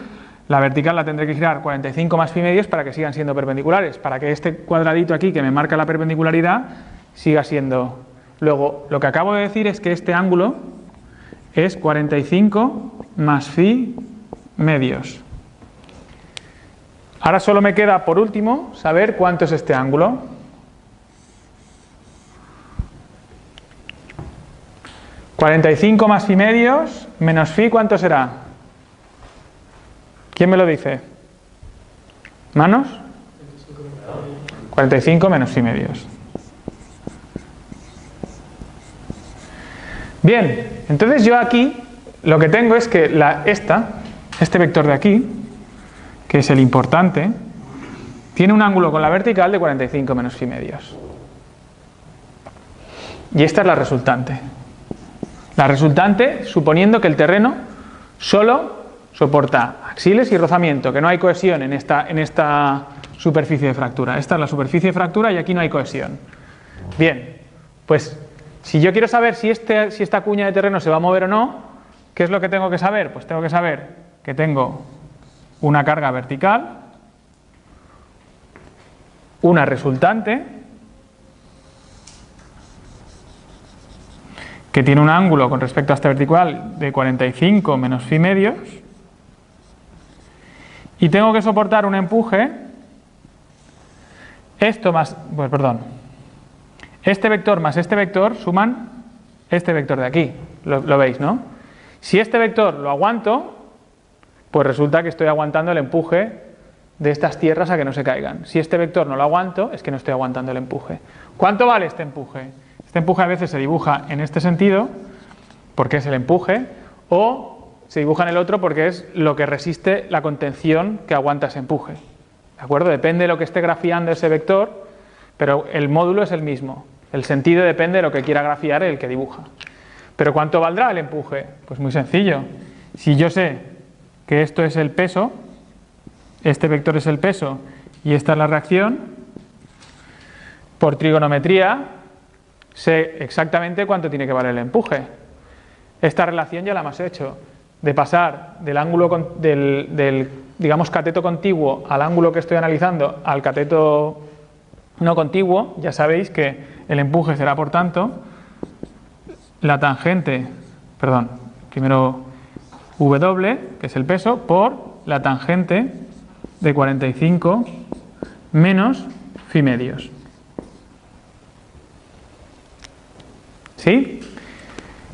la vertical la tendré que girar 45 más phi medios para que sigan siendo perpendiculares, para que este cuadradito aquí que me marca la perpendicularidad siga siendo. Luego, lo que acabo de decir es que este ángulo es 45 más phi medios. Ahora solo me queda, por último, saber cuánto es este ángulo. ¿45 más phi medios menos phi cuánto será? ¿Quién me lo dice? ¿Manos? 45 menos phi medios. Bien, entonces yo aquí lo que tengo es que este vector de aquí, que es el importante, tiene un ángulo con la vertical de 45 menos phi medios. Y esta es la resultante. La resultante suponiendo que el terreno solo soporta axiles y rozamiento, que no hay cohesión en esta superficie de fractura. Esta es la superficie de fractura y aquí no hay cohesión. Bien, pues si yo quiero saber si esta cuña de terreno se va a mover o no, ¿qué es lo que tengo que saber? Pues tengo que saber que tengo una carga vertical, una resultante, que tiene un ángulo con respecto a esta vertical de 45 menos phi medios, y tengo que soportar un empuje, este vector más este vector suman este vector de aquí, lo veis, ¿no? Si este vector lo aguanto, pues resulta que estoy aguantando el empuje de estas tierras a que no se caigan. Si este vector no lo aguanto, es que no estoy aguantando el empuje. ¿Cuánto vale este empuje? Este empuje a veces se dibuja en este sentido, porque es el empuje, o se dibuja en el otro porque es lo que resiste la contención que aguanta ese empuje. ¿De acuerdo? Depende de lo que esté grafiando ese vector, pero el módulo es el mismo. El sentido depende de lo que quiera grafiar el que dibuja. ¿Pero cuánto valdrá el empuje? Pues muy sencillo. Si yo sé que esto es el peso, este vector es el peso y esta es la reacción, por trigonometría sé exactamente cuánto tiene que valer el empuje. Esta relación ya la hemos hecho, de pasar del ángulo del digamos cateto contiguo al ángulo que estoy analizando al cateto no contiguo. Ya sabéis que el empuje será, por tanto, la tangente, primero W, que es el peso, por la tangente de 45 menos phi medios. ¿Sí?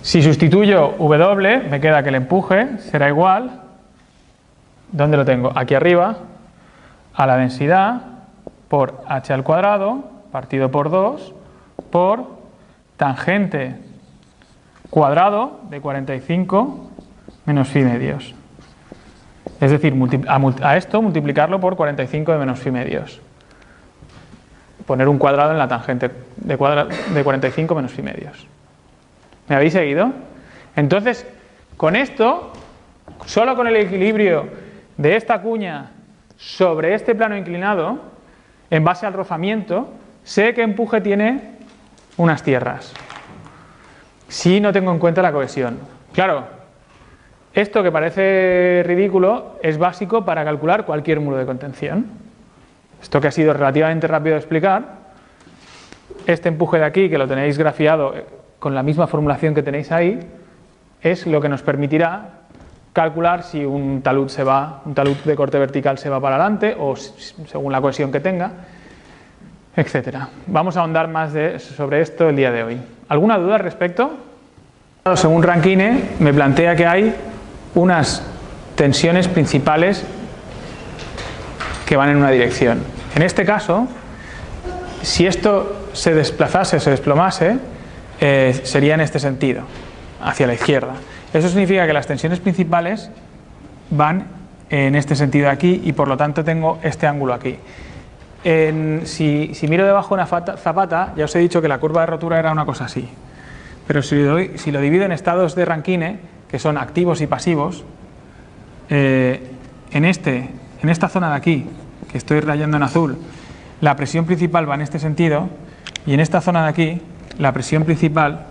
Si sustituyo W, me queda que el empuje será igual, ¿dónde lo tengo? Aquí arriba, a la densidad por h al cuadrado partido por 2 por tangente cuadrado de 45 menos phi medios. Es decir, a esto multiplicarlo por 45 de menos phi medios. Poner un cuadrado en la tangente de 45 menos phi medios. ¿Me habéis seguido? Entonces, con esto, solo con el equilibrio de esta cuña sobre este plano inclinado, en base al rozamiento, sé qué empuje tiene unas tierras. Si no tengo en cuenta la cohesión. Claro, esto que parece ridículo es básico para calcular cualquier muro de contención. Esto que ha sido relativamente rápido de explicar, este empuje de aquí, que lo tenéis grafiado con la misma formulación que tenéis ahí, es lo que nos permitirá calcular si un talud de corte vertical se va para adelante o según la cohesión que tenga, etcétera. Vamos a ahondar más sobre esto el día de hoy. ¿Alguna duda al respecto? Según Rankine, me plantea que hay unas tensiones principales que van en una dirección. En este caso, si esto se desplazase o se desplomase, sería en este sentido, hacia la izquierda. Eso significa que las tensiones principales van en este sentido de aquí y por lo tanto tengo este ángulo aquí. Si miro debajo de una zapata, ya os he dicho que la curva de rotura era una cosa así. Pero si lo divido en estados de Rankine, que son activos y pasivos, en esta zona de aquí, que estoy rayando en azul, la presión principal va en este sentido, y en esta zona de aquí, la presión principal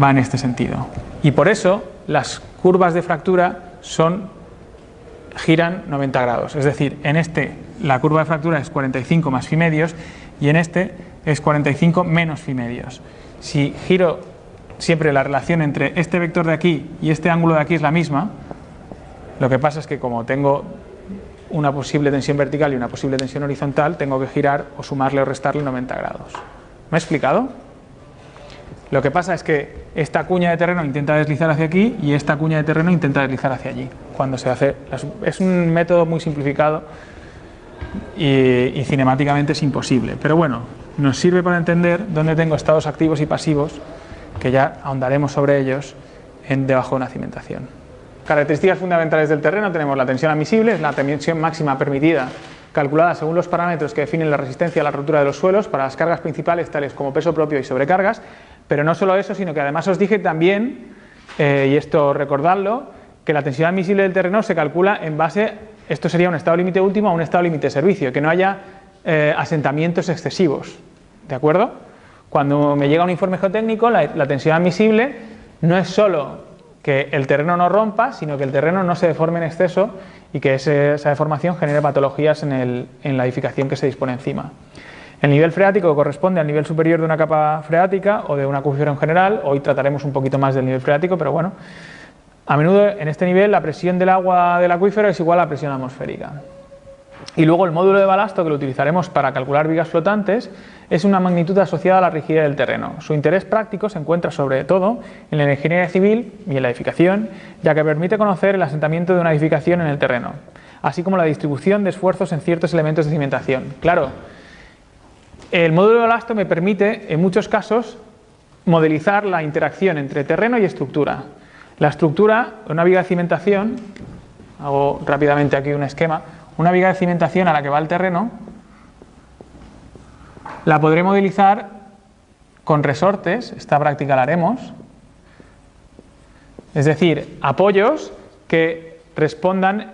va en este sentido. Y por eso las curvas de fractura giran 90 grados. Es decir, en este la curva de fractura es 45 más phi medios y en este es 45 menos phi medios. Si giro siempre la relación entre este vector de aquí y este ángulo de aquí es la misma, lo que pasa es que como tengo una posible tensión vertical y una posible tensión horizontal, tengo que girar o sumarle o restarle 90 grados. ¿Me he explicado? Lo que pasa es que esta cuña de terreno intenta deslizar hacia aquí y esta cuña de terreno intenta deslizar hacia allí. Cuando se hace, es un método muy simplificado y cinemáticamente es imposible. Pero bueno, nos sirve para entender dónde tengo estados activos y pasivos, que ya ahondaremos sobre ellos debajo de una cimentación. Características fundamentales del terreno: tenemos la tensión admisible, es la tensión máxima permitida, calculada según los parámetros que definen la resistencia a la rotura de los suelos para las cargas principales tales como peso propio y sobrecargas. Pero no solo eso, sino que además os dije también, y esto recordadlo, que la tensión admisible del terreno se calcula en base, esto sería un estado límite último a un estado límite de servicio, que no haya asentamientos excesivos, ¿de acuerdo? Cuando me llega un informe geotécnico, la tensión admisible no es solo que el terreno no rompa, sino que el terreno no se deforme en exceso y que esa deformación genere patologías en la edificación que se dispone encima. El nivel freático corresponde al nivel superior de una capa freática o de un acuífero en general. Hoy trataremos un poquito más del nivel freático, pero bueno, a menudo en este nivel la presión del agua del acuífero es igual a la presión atmosférica. Y luego el módulo de balasto, que lo utilizaremos para calcular vigas flotantes, es una magnitud asociada a la rigidez del terreno. Su interés práctico se encuentra sobre todo en la ingeniería civil y en la edificación, ya que permite conocer el asentamiento de una edificación en el terreno, así como la distribución de esfuerzos en ciertos elementos de cimentación. Claro, el módulo de balasto me permite, en muchos casos, modelizar la interacción entre terreno y estructura. La estructura, una viga de cimentación, hago rápidamente aquí un esquema, una viga de cimentación a la que va el terreno, la podré modelizar con resortes, esta práctica la haremos, es decir, apoyos que respondan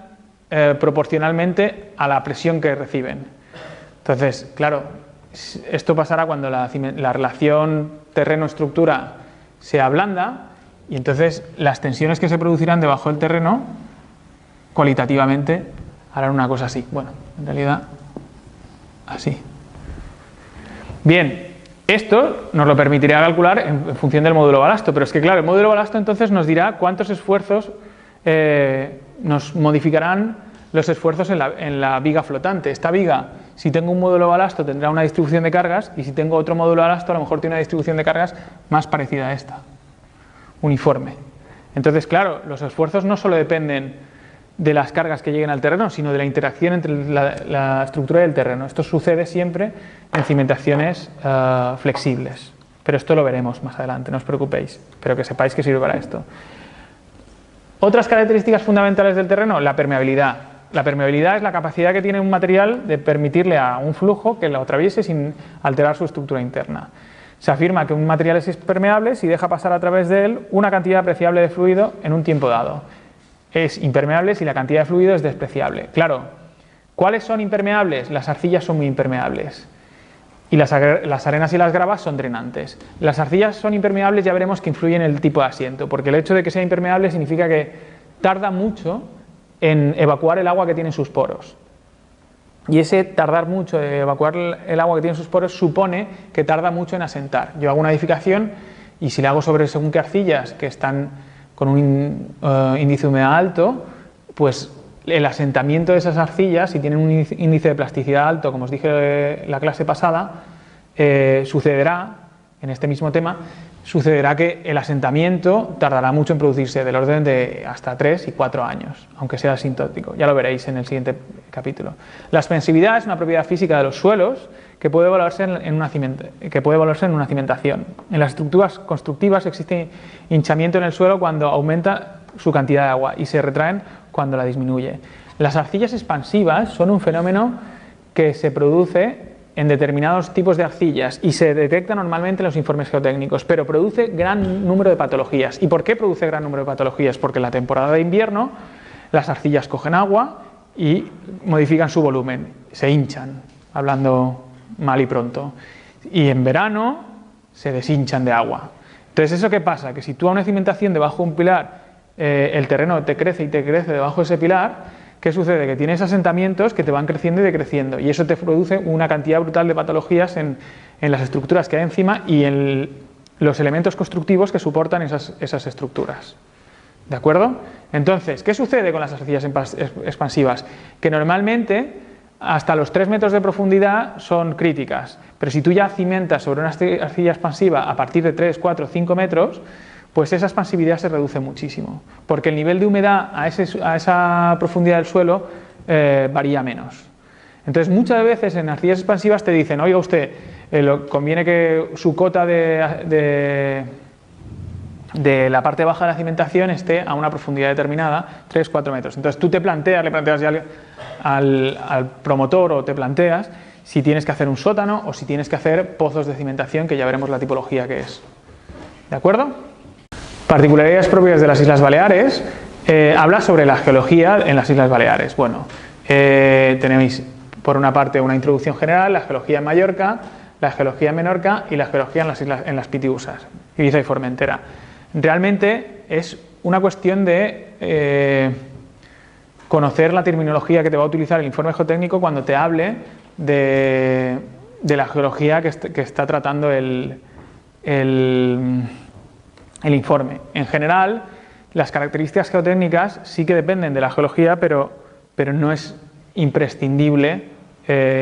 proporcionalmente a la presión que reciben. Entonces, claro, esto pasará cuando la relación terreno-estructura se ablanda y entonces las tensiones que se producirán debajo del terreno cualitativamente harán una cosa así. Bueno, en realidad así. Bien, esto nos lo permitirá calcular en función del módulo balasto, pero es que claro, el módulo balasto entonces nos dirá cuántos esfuerzos nos modificarán los esfuerzos en la viga flotante. Esta viga, si tengo un módulo balasto, tendrá una distribución de cargas, y si tengo otro módulo balasto, a lo mejor tiene una distribución de cargas más parecida a esta, uniforme. Entonces, claro, los esfuerzos no solo dependen de las cargas que lleguen al terreno, sino de la interacción entre la estructura y el terreno. Esto sucede siempre en cimentaciones flexibles, pero esto lo veremos más adelante, no os preocupéis, pero que sepáis que sirve para esto. Otras características fundamentales del terreno: la permeabilidad. La permeabilidad es la capacidad que tiene un material de permitirle a un flujo que lo atraviese sin alterar su estructura interna. Se afirma que un material es permeable si deja pasar a través de él una cantidad apreciable de fluido en un tiempo dado. Es impermeable si la cantidad de fluido es despreciable. Claro, ¿cuáles son impermeables? Las arcillas son muy impermeables y las arenas y las gravas son drenantes. Las arcillas son impermeables, ya veremos que influyen en el tipo de asiento, porque el hecho de que sea impermeable significa que tarda mucho en evacuar el agua que tiene en sus poros. Y ese tardar mucho de evacuar el agua que tiene en sus poros supone que tarda mucho en asentar. Yo hago una edificación y si la hago sobre según qué arcillas que están con un índice de humedad alto, pues el asentamiento de esas arcillas, si tienen un índice de plasticidad alto, como os dije en la clase pasada, sucederá, en este mismo tema, sucederá que el asentamiento tardará mucho en producirse, del orden de hasta 3 y 4 años, aunque sea asintótico. Ya lo veréis en el siguiente capítulo. La expansividad es una propiedad física de los suelos que puede evaluarse en una cimentación. En las estructuras constructivas existe hinchamiento en el suelo cuando aumenta su cantidad de agua y se retraen cuando la disminuye. Las arcillas expansivas son un fenómeno que se produce en determinados tipos de arcillas y se detecta normalmente en los informes geotécnicos, pero produce gran número de patologías. ¿Y por qué produce gran número de patologías? Porque en la temporada de invierno las arcillas cogen agua y modifican su volumen, se hinchan, hablando mal y pronto, y en verano se deshinchan de agua. Entonces, ¿eso qué pasa? Que si tú a una cimentación debajo de un pilar, el terreno te crece y te crece debajo de ese pilar, ¿qué sucede? Que tienes asentamientos que te van creciendo y decreciendo, y eso te produce una cantidad brutal de patologías en las estructuras que hay encima y en los elementos constructivos que soportan esas estructuras. ¿De acuerdo? Entonces, ¿qué sucede con las arcillas expansivas? Que normalmente hasta los 3 metros de profundidad son críticas, pero si tú ya cimentas sobre una arcilla expansiva a partir de 3, 4, 5 metros, pues esa expansividad se reduce muchísimo, porque el nivel de humedad a esa profundidad del suelo varía menos. Entonces, muchas veces en arcillas expansivas te dicen, oiga usted, conviene que su cota de la parte baja de la cimentación esté a una profundidad determinada, 3, 4 metros. Entonces tú le planteas ya al promotor o te planteas si tienes que hacer un sótano o si tienes que hacer pozos de cimentación, que ya veremos la tipología que es. ¿De acuerdo? Particularidades propias de las Islas Baleares. Habla sobre la geología en las Islas Baleares. Bueno, tenéis por una parte una introducción general, la geología en Mallorca, la geología en Menorca y la geología en las Pitiusas, Ibiza y Formentera. Realmente es una cuestión de conocer la terminología que te va a utilizar el informe geotécnico cuando te hable de la geología que está tratando el informe. En general, las características geotécnicas sí que dependen de la geología, pero no es imprescindible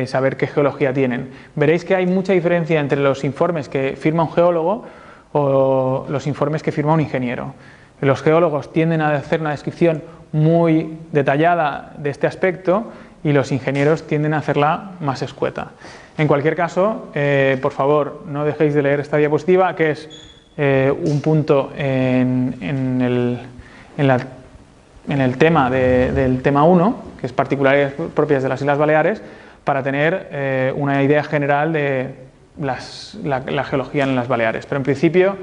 saber qué geología tienen. Veréis que hay mucha diferencia entre los informes que firma un geólogo o los informes que firma un ingeniero. Los geólogos tienden a hacer una descripción muy detallada de este aspecto y los ingenieros tienden a hacerla más escueta. En cualquier caso, por favor, no dejéis de leer esta diapositiva, que es un punto en el tema del tema 1, que es particularidades propias de las Islas Baleares, para tener una idea general de la geología en las Baleares. Pero en principio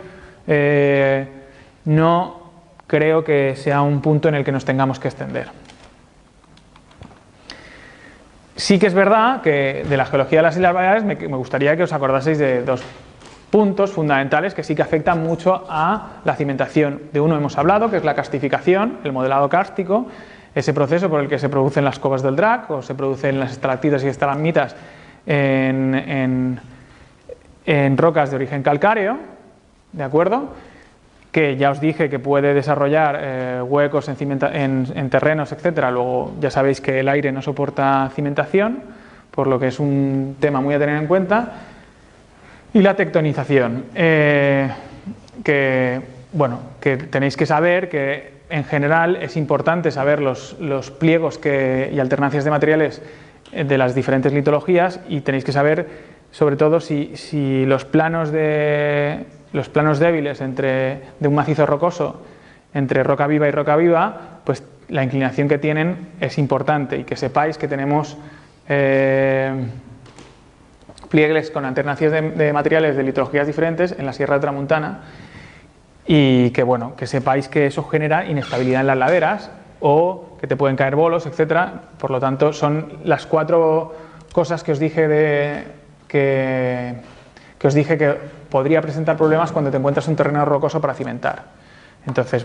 no creo que sea un punto en el que nos tengamos que extender. Sí que es verdad que de la geología de las Islas Baleares me gustaría que os acordaseis de 2 puntos fundamentales que sí que afectan mucho a la cimentación. De uno hemos hablado, que es la karstificación, el modelado kárstico, ese proceso por el que se producen las covas del Drac o se producen las estalactitas y estalagmitas en rocas de origen calcáreo, ¿de acuerdo? Que ya os dije que puede desarrollar huecos en terrenos, etcétera. Luego ya sabéis que el aire no soporta cimentación, por lo que es un tema muy a tener en cuenta. Y la tectonización, que tenéis que saber que en general es importante saber los pliegos y alternancias de materiales de las diferentes litologías, y tenéis que saber sobre todo si los planos débiles de un macizo rocoso entre roca viva y roca viva, pues la inclinación que tienen es importante, y que sepáis que tenemos pliegues con alternancias de materiales de litologías diferentes en la Sierra de Tramuntana, y que sepáis que eso genera inestabilidad en las laderas o que te pueden caer bolos, etcétera. Por lo tanto, son las 4 cosas que os dije que podría presentar problemas cuando te encuentras un terreno rocoso para cimentar. Entonces,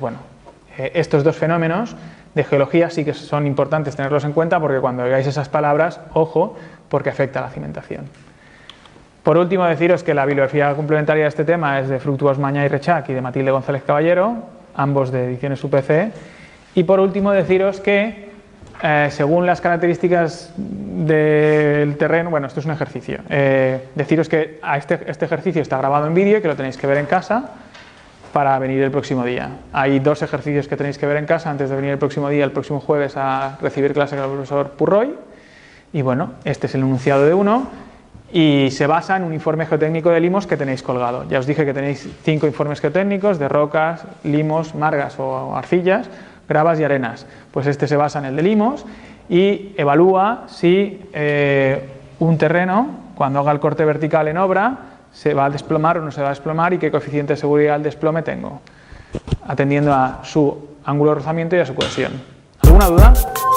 estos 2 fenómenos de geología sí que son importantes tenerlos en cuenta, porque cuando oigáis esas palabras, ojo, porque afecta a la cimentación. Por último, deciros que la bibliografía complementaria de este tema es de Fructuós Mañá y Rechach y de Matilde González Caballero, ambos de ediciones UPC. Y por último, deciros que según las características del terreno, esto es un ejercicio, deciros que este ejercicio está grabado en vídeo y que lo tenéis que ver en casa para venir el próximo día. Hay 2 ejercicios que tenéis que ver en casa antes de venir el próximo día, el próximo jueves, a recibir clase con el profesor Purroy. Y este es el enunciado de uno. Y se basa en un informe geotécnico de limos que tenéis colgado. Ya os dije que tenéis 5 informes geotécnicos de rocas, limos, margas o arcillas, gravas y arenas. Pues este se basa en el de limos y evalúa si un terreno, cuando haga el corte vertical en obra, se va a desplomar o no se va a desplomar, y qué coeficiente de seguridad del desplome tengo, atendiendo a su ángulo de rozamiento y a su cohesión. ¿Alguna duda?